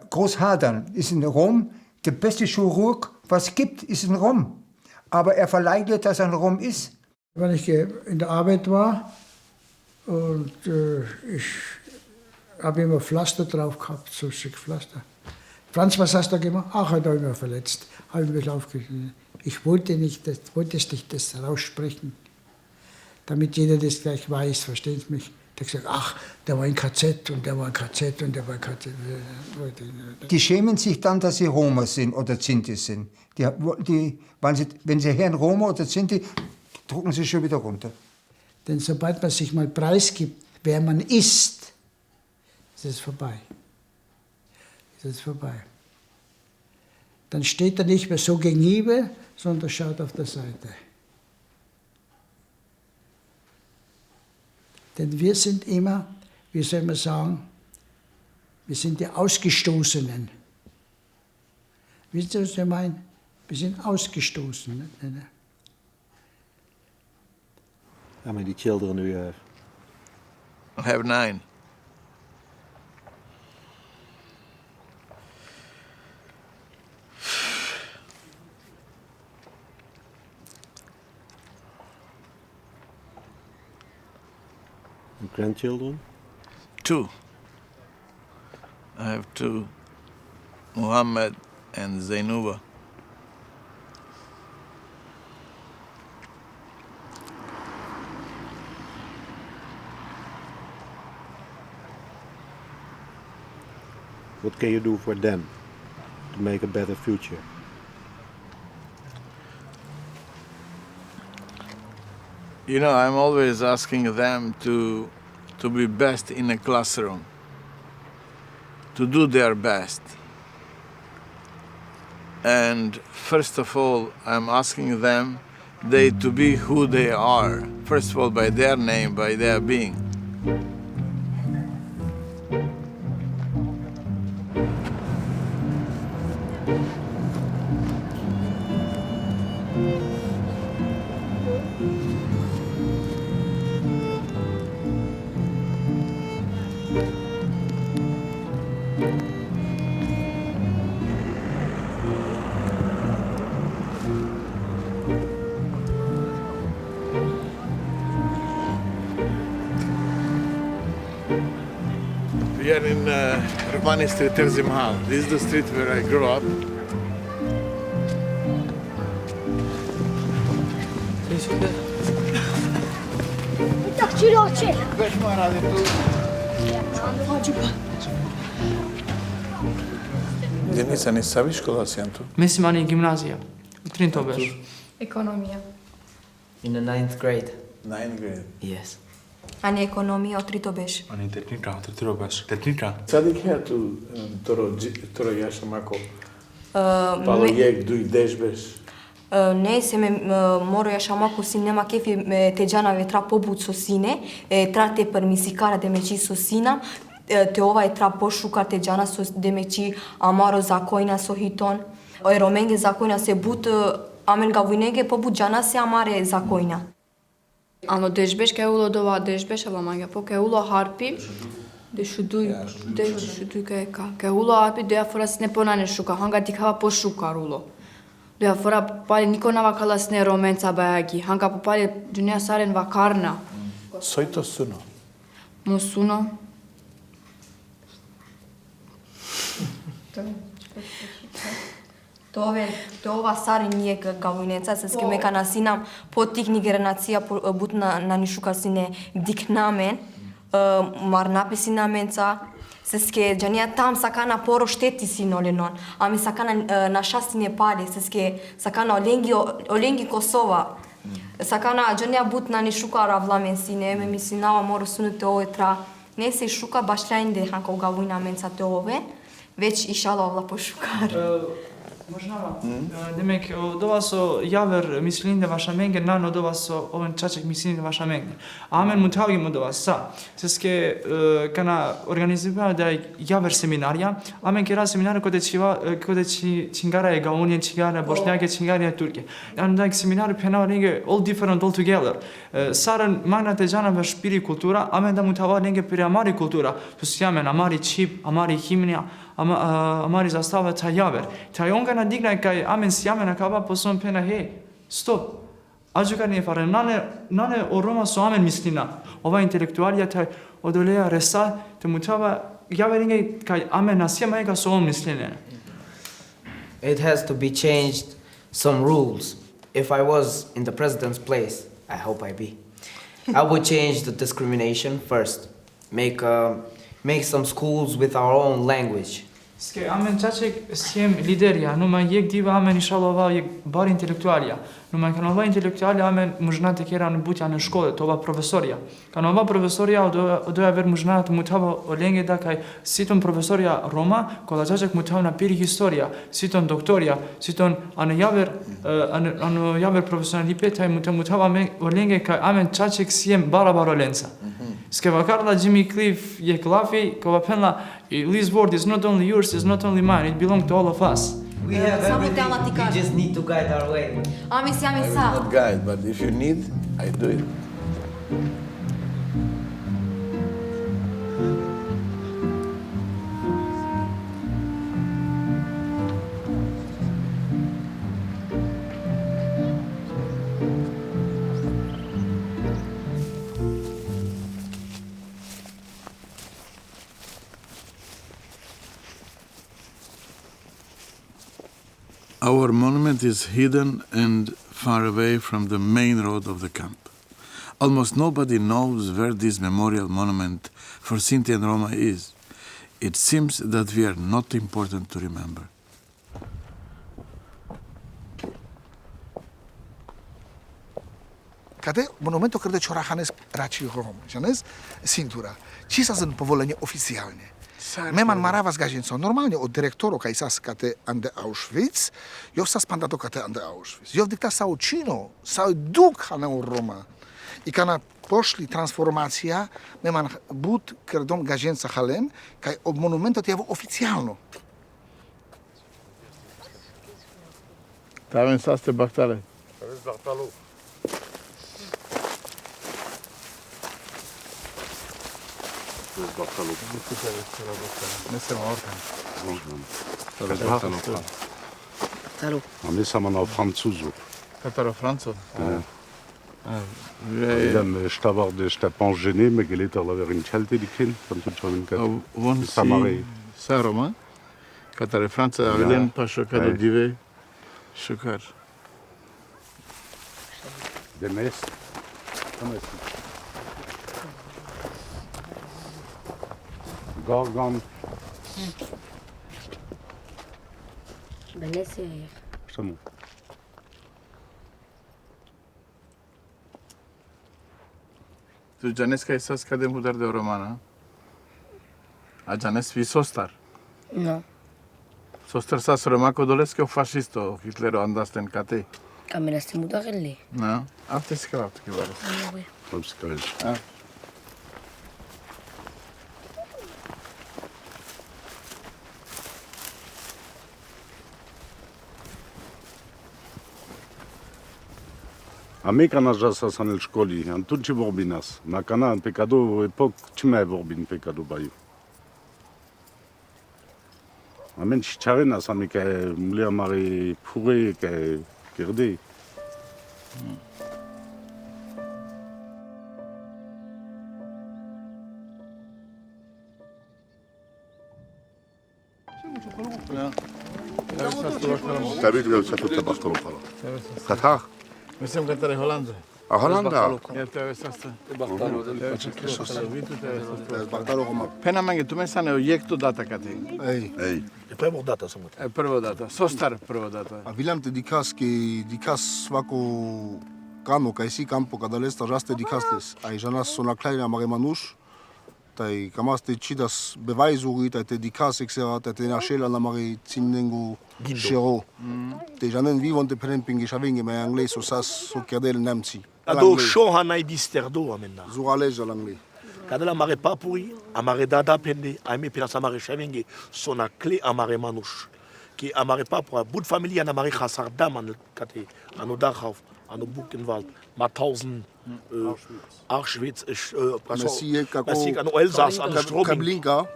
Großhadern ist in Rom. Der beste Chirurg, was es gibt, ist in Rom. Aber er verleugnet, dass er ein Rom ist. Wenn ich in der Arbeit war und ich habe immer Pflaster drauf gehabt, so Stück Pflaster. Franz, was hast du gemacht? Ach, hat er mich verletzt. Habe ich mich aufgeschnitten. Ich wollte es nicht das raussprechen, damit jeder das gleich weiß, verstehen Sie mich? Der hat gesagt, ach, der war in KZ und der war in KZ und der war in KZ. Die schämen sich dann, dass sie Roma sind oder Sinti sind. Wenn sie hören Roma oder Sinti, drucken sie schon wieder runter. Denn sobald man sich mal preisgibt, wer man ist, ist es vorbei. Dann steht er nicht mehr so gegenüber, sondern schaut auf der Seite. Denn wir sind immer, wie soll man sagen, wir sind die Ausgestoßenen. Wisst ihr, was ich meine? Wir sind ausgestoßen. How many children do you have? I have 9. And grandchildren? 2. I have 2, Muhammad and Zainuba. What can you do for them to make a better future? You know, I'm always asking them to be best in a classroom, to do their best. And first of all, I'm asking them to be who they are. First of all, by their name, by their being. We are in Romani Street, Mahal. This is the street where I grew up. Denica, ne sabiš škola si tu? Mislim, ani gimnazija. U Trintoveš. Ekonomija. In the 9th grade. 9th grade? Yes. Ani ekonomija od Trintoveš. Ani tehnika, tehnika. Sadik her tu toro jaša mako. Palo jek du idešbeš. Ne, se me moro jaša mako sinema kefi te džanave tra pobut so sine, tra te permisikara de meci so sina, te ovaj tra pošuka te džana so de meci amaro zakojna so hiton. Romenge zakojna se but amen gavunege pobut džana se amare zakojna. Ano deșbeș că ulo dova deșbeș ava manga po că ulo harpi de shudui că ulo harpi de afora sne ponane shuka hanga dikava po shuka rulo de afora pali nikona vakala sne romenca bayagi hanga po pali dunia saren vakarna Soi to suno. Mo suno To ova sari nije gavuneca, se ske meka nasinam potikni generacija but na nishuka sine diknamen, mar napisi namenca, se ske džanija tam sakana poro šteti sinolenon, a mi sakana naša sine pade, se ske sakana olengi Kosova, sakana džanija but na nishuka ravlamen sine, me misinava moro sunute ove tra, ne se šuka bašljajnde hanko gavunamenca te ove, već išalo ovla pošukar. Možnava. Demek, dova so javer mislinde vaša menge, nano dova so oven čaček mislinde vaša menge. Amen mutavimo dova sa. Seske, kana organizirava da javer seminarja, amen kera seminarja kode čingara je gaunije, čingara bošnjake, čingara je turke. And like seminarja penava nege all different all together. Saran magna te jana vaš piri kultura, amen da mutava nege piri amari kultura. To si amen amari čip, amari himnija, amari zastava ta javer. Ta onga na digna kaj amen sjamena kava posom pena he. Stop. Ađuka ne fare nane o Roma so amen mislina. Ova intelektualija taj odolea resa te mutava javer nge kaj amen nasjema ega so on misline. It has to be changed some rules. If I was in the president's place, I hope I be. I would change the discrimination first. Make some schools with our own language. Ske amen čaček sjem liderja, numa jek diva amen išalova jek bar intelektualija. Numa kan ova intelektualija amen možnate kera butja na škole, to ova profesorija. Kan ova profesorija odoja ver možnate mutava olenge da kaj siton profesorija Roma, kola čaček mutava na piri historija, siton doktorija, siton ano javer profesorija lipetaj mutava olenge kaj amen čaček sjem bara lenca. Ske vakarla Jimmy Cliff je klafi, kova penla, this word is not only yours, it's not only mine, it belongs to all of us. We have everything, we just need to guide our way. I will not guide, but if you need, I do it. Our monument is hidden and far away from the main road of the camp. Almost nobody knows where this memorial monument for Sinti and Roma is. It seems that we are not important to remember. Cade monumentul cred de Orahanes raci Rom, janes cintura. Ci sa povolenie oficjalnie. Meman maravas gajenco normalnie od dyrektoro kaj sas kate ande Auschwitz, jo sas pandato kate ande Auschwitz. Jo dykta sa učino, sa duk hane Roma. I kana poszli transformacja, meman but kerdom gajenca halem, kaj ob monumento tiawo oficjalno. Taven saste bachtale. Taven bachtalo. To jest bachtalo. Mislim Orhan. To jest bachtalo. Bachtalo. A my sama na Francuzu. Kataro Franco. Je t'avoir de je t'apprends gêné, mais qu'elle est à la une qualité de kin, comme tout le monde. Won Samari. Sa Roma. Kataro Franco, Alen Pasho Kado Dive. Shukar. Demes. Gorgon. Belese. Samo. Tu janes kaj sas kadem hudar de Romana. A janes vi sostar. No. Sostar sas Romako doleske fascisto Hitlero andasten kate. Kamera ste mudarelle. No. Afte skraft kibares. Obskaj. A my kana jasa sanel szkoli, an tu ci vorbinas. Na kana an pecado epok ćme vorbin pecado baju. A men čarina sami ke mulia mari pure ke kerde. Tabii ki se tutta bahtalo pala. Katar. Mislim katare Holanda. A Holanda. Ja tebe sasta. Bachtalo Roma. Pena mange tu mesane o jektu data kate. Ej. Prvo data samo. Prvo data. Sostar prvo data. A vilam te dikas svako kano kaj si kampo kada lesta raste dikasles. A žanas so na kleina mare manuš. Tai kamas te chidas beweisuri te dikas exera te na shela na mare cinnengo shero. Te janen vivon te premping shavinge me anglais so sas so kerdel namci. Ado shoha na ibisterdo amenna. Zurale jalangle. Kada la mare papuri, amare dada pende, aime pina sa mare shavinge so na clé amare manush. Ki amare papura bud familia na mare khasarda man kate ano dachaf ano Buchenwald ma 1000 Auschwitz ist Messiek an Elsass an Trablinka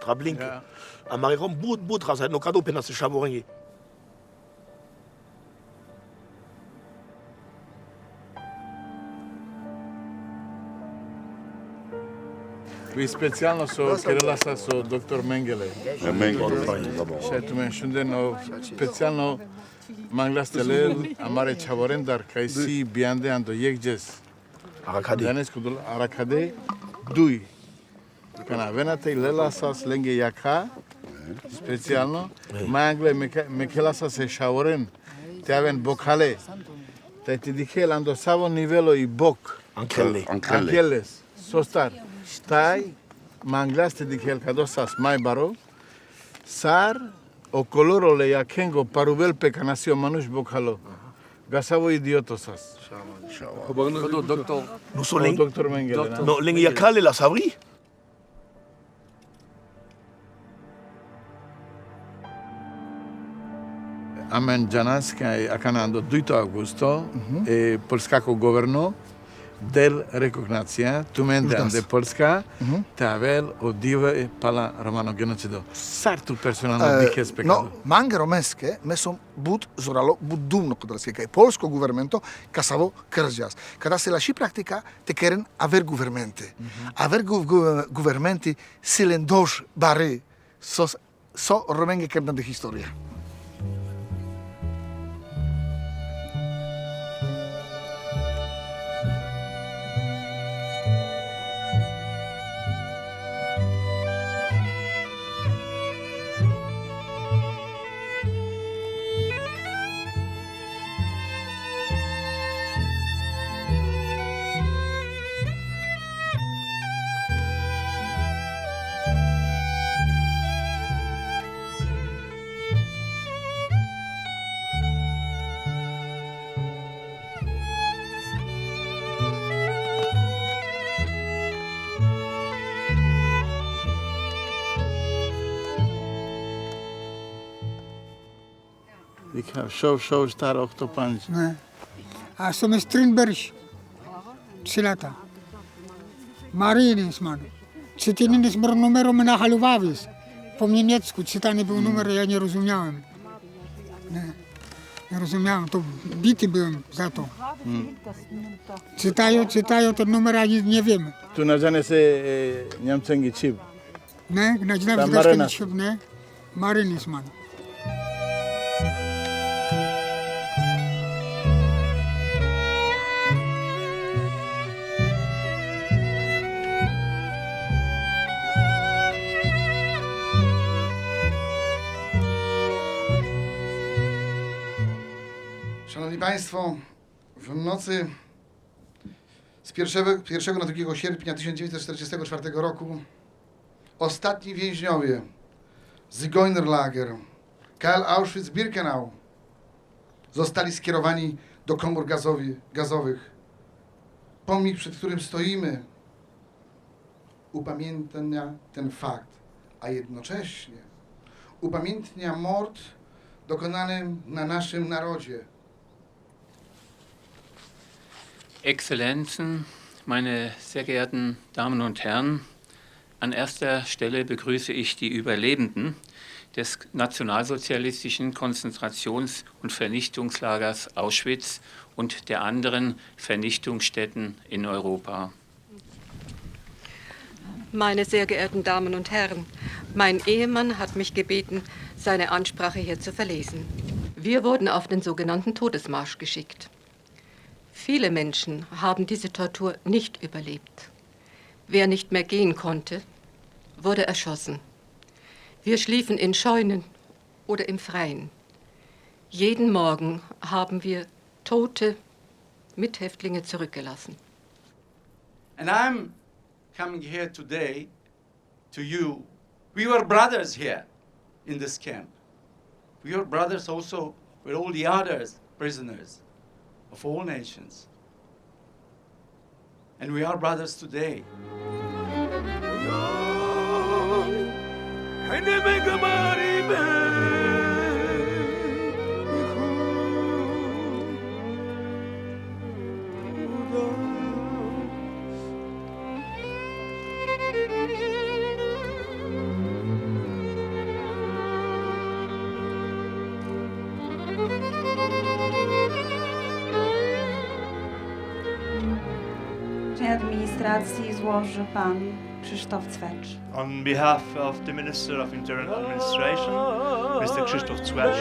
a Marirom bud ras no kado pena se chavorengi. Vi specijalno so Kirillasa so dr. Mengele. Mengele, dobro. Še tu men šundeno specijalno Manglastelel amare chavorendar kaj si biande ando jekjes. Arakade. Danes kudul arakade dui. Kana venate lelasas lenge jaka specijalno mangle mekelasa se chavoren. Te aven bokale. Te ti dikel ando savo nivelo i bok. Ankeles. Sostar. Tai manglaste dikel kadosas mai baro. Sar o coloro le yakengo paruvel pecanasio manush bokhalo. Gasavo idiotosas. Doctor. No so leng. Doctor Mengele. No leng yakale la sabri. Amen Janaska akanando 2 augusto e polskako governo del recognația tumende de Polska tavel o dive pala romano genocido. Sartul personalno dikes pekado. No, mange romeske mesom bud zoralo budumno kodraske kaj polsko guvernmento kasavo krzjas. Kada se la și practica te keren aver guvernmente. Aver guvernmenti silendosh bare so romenge kerdan de historia. Ik heb zo star ook op aan. Nee. A som jest Strindberg. 3 lata. Marynis, man. Czytany z numerom na halowawis. Po niemiecku czytany był numer, ja nie rozumiałem. Nie rozumiałem, to bity byłem za to. Czytają ten numer, a nie wiem. Tu nadziane się Niemczengi chip. Ne, nadziane się chip, ne? Marynis, man. Szanowni Państwo, w nocy z 1 na 2 sierpnia 1944 roku ostatni więźniowie Zigeunerlager, KL Auschwitz-Birkenau zostali skierowani do komór gazowych. Pomnik, przed którym stoimy, upamiętnia ten fakt, a jednocześnie upamiętnia mord dokonany na naszym narodzie. Exzellenzen, meine sehr geehrten Damen und Herren, an erster Stelle begrüße ich die Überlebenden des nationalsozialistischen Konzentrations- und Vernichtungslagers Auschwitz und der anderen Vernichtungsstätten in Europa. Meine sehr geehrten Damen und Herren, mein Ehemann hat mich gebeten, seine Ansprache hier zu verlesen. Wir wurden auf den sogenannten Todesmarsch geschickt. Viele Menschen haben diese Tortur nicht überlebt. Wer nicht mehr gehen konnte, wurde erschossen. Wir schliefen in Scheunen oder im Freien. Jeden Morgen haben wir tote Mithäftlinge zurückgelassen. And I'm coming here today to you. We were brothers here in this camp. We were brothers also with all the others prisoners of all nations. And we are brothers today. Administracji złoży pan Krzysztof Cwecz. On behalf of the Minister of Internal Administration, Mr. Krzysztof Cwecz,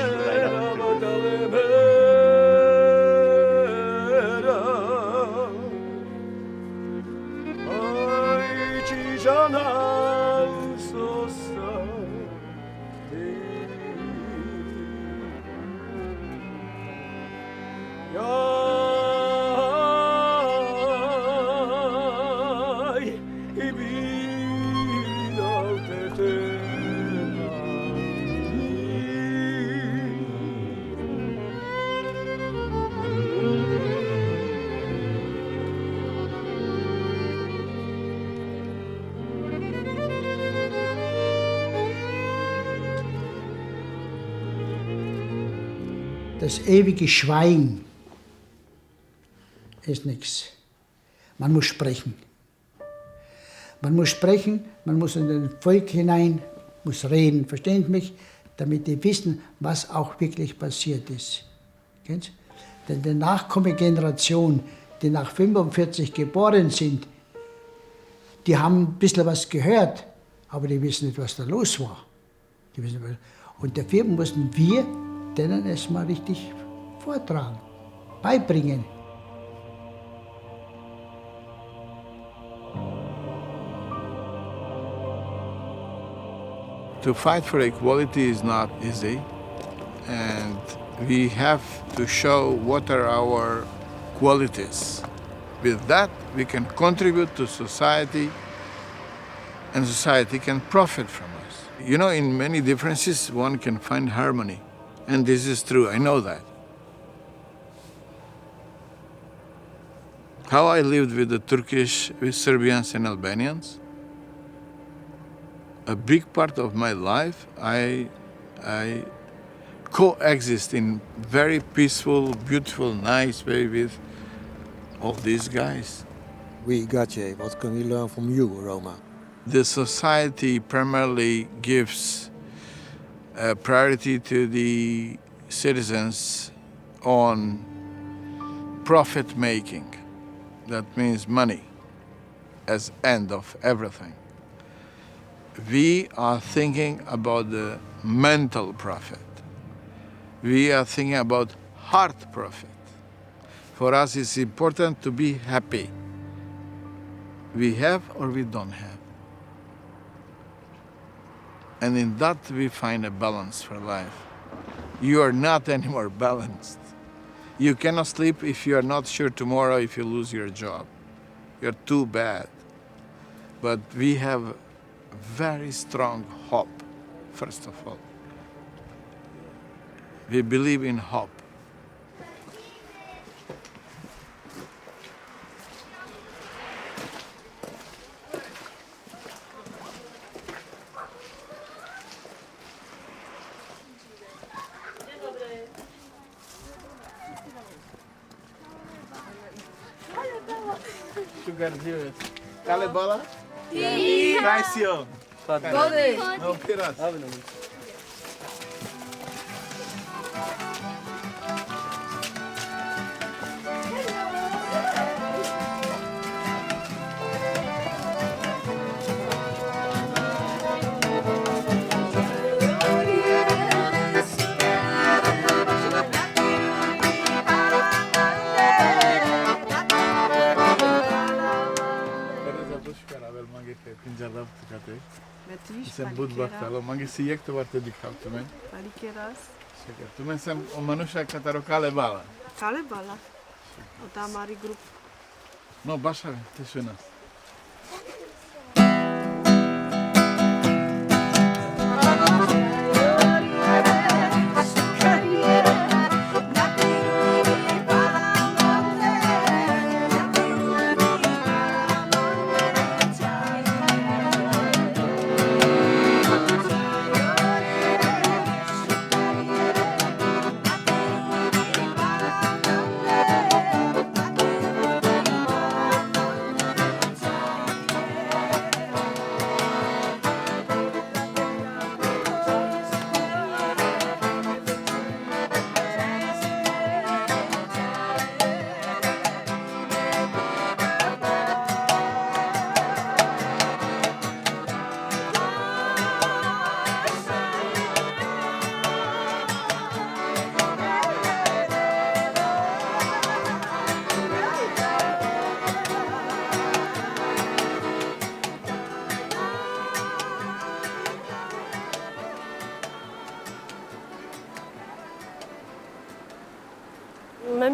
Das ewige Schweigen ist nichts. Man muss sprechen. Man muss sprechen, man muss in den Volk hinein, muss reden, verstehen Sie mich? Damit die wissen, was auch wirklich passiert ist. Kennst? Denn die Nachkommengeneration, die nach 45 geboren sind, die haben ein bisschen was gehört, aber die wissen nicht, was da los war. Die wissen, und dafür mussten wir denen es mal richtig vortragen, beibringen. To fight for equality is not easy, and we have to show what are our qualities. With that, we can contribute to society, and society can profit from us. You know, in many differences, one can find harmony. And this is true, I know that. How I lived with the Turkish, with Serbians and Albanians, a big part of my life, I coexist in very peaceful, beautiful, nice way with all these guys. We Gache, what can we learn from you, Roma? The society primarily gives priority to the citizens on profit making. That means money as end of everything. We are thinking about the mental profit. We are thinking about heart profit. For us, it's important to be happy. We have or we don't have. And in that we find a balance for life. You are not anymore balanced. You cannot sleep if you are not sure tomorrow if you lose your job. You're too bad. But we have very strong hope, first of all. We believe in hope. Dale bola? Sí. Traición. No quieras. Jsem budbachtalo, mangi si jak to varte dikhal tumen. Palikeras. Šeker, tumen jsem o manuša kataro kalebala. Kalebala. O tam mari grup. No baša, ty šunas.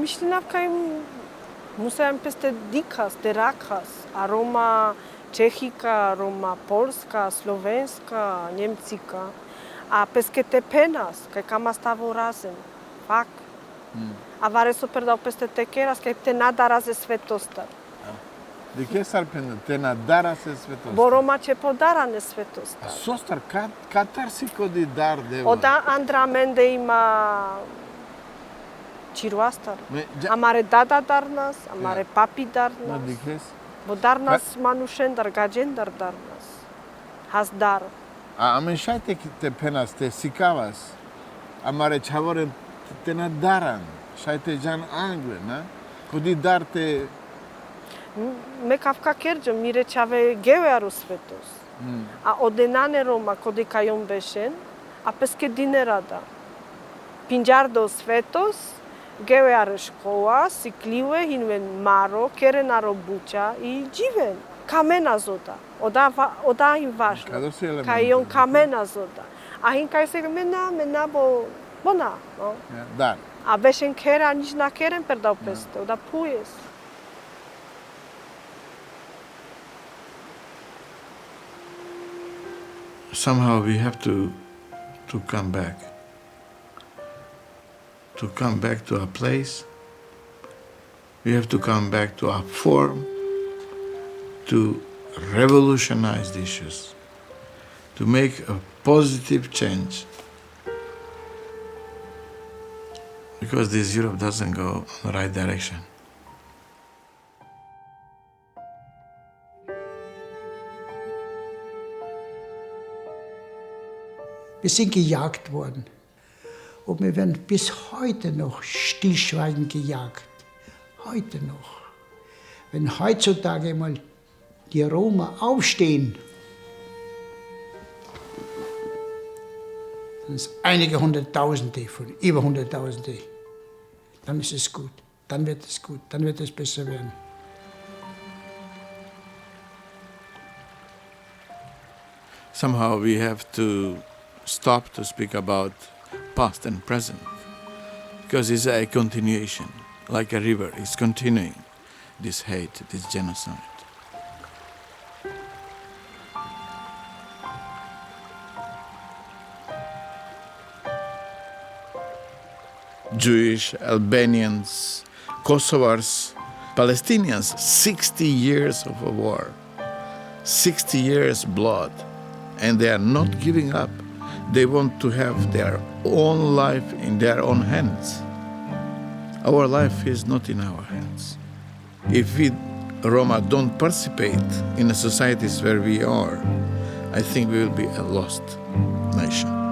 Myślinawka musiałem peste dikas, terakas, a Roma Czechika, Roma Polska, Slovenska, Niemcika, a peske te penas, kaj kama stavo razem, fak. A vare so perdau peste te keras, kaj te nada raze svetostar. De ce s-ar te nadara se svetostar? Bo Roma ce podarane svetostar. Sostar, katar si kodi dar de Oda Andra Mende ima Ciruastar. Amare dada darnas, amare papi darnas. Bo darnas manušendar, gađendar darnas. Has dar. A amenšajte te penas, te sikavas. Amare čavoren te nadaran. Šajte jan angle, na? Kodi dar te... Me kavka kerđem, mi rečave gevearu svetos. A odenane Roma, kodi kajom bešen, a peske dinerada. Pinjardo svetos, geveare škola, siklive, hinven maro, kerenaro buča i dživen. Kamena zoda. Oda im važno. Kaj on kamena zoda. A hin kaj se mena bo bona. No? Dar. A bešen kera, nič na keren perdau peste. Oda pujes. Somehow we have to come back. To come back to our place. We have to come back to our form, to revolutionize the issues, to make a positive change. because this Europe doesn't go in the right direction. Wir sind gejagt worden. Und wir werden bis heute noch stillschweigend gejagt. Heute noch. Wenn heutzutage mal die Roma aufstehen, sind es einige Hunderttausende, von über Hunderttausende, dann ist es gut. Dann wird es gut. Dann wird es besser werden. Somehow we have to stop to speak about past and present, because it's a continuation, like a river. It's continuing this hate, this genocide. Jewish, Albanians, Kosovars, Palestinians, 60 years of a war, 60 years blood, and they are not giving up. They want to have their own life in their own hands. Our life is not in our hands. If we, Roma, don't participate in the societies where we are, I think we will be a lost nation.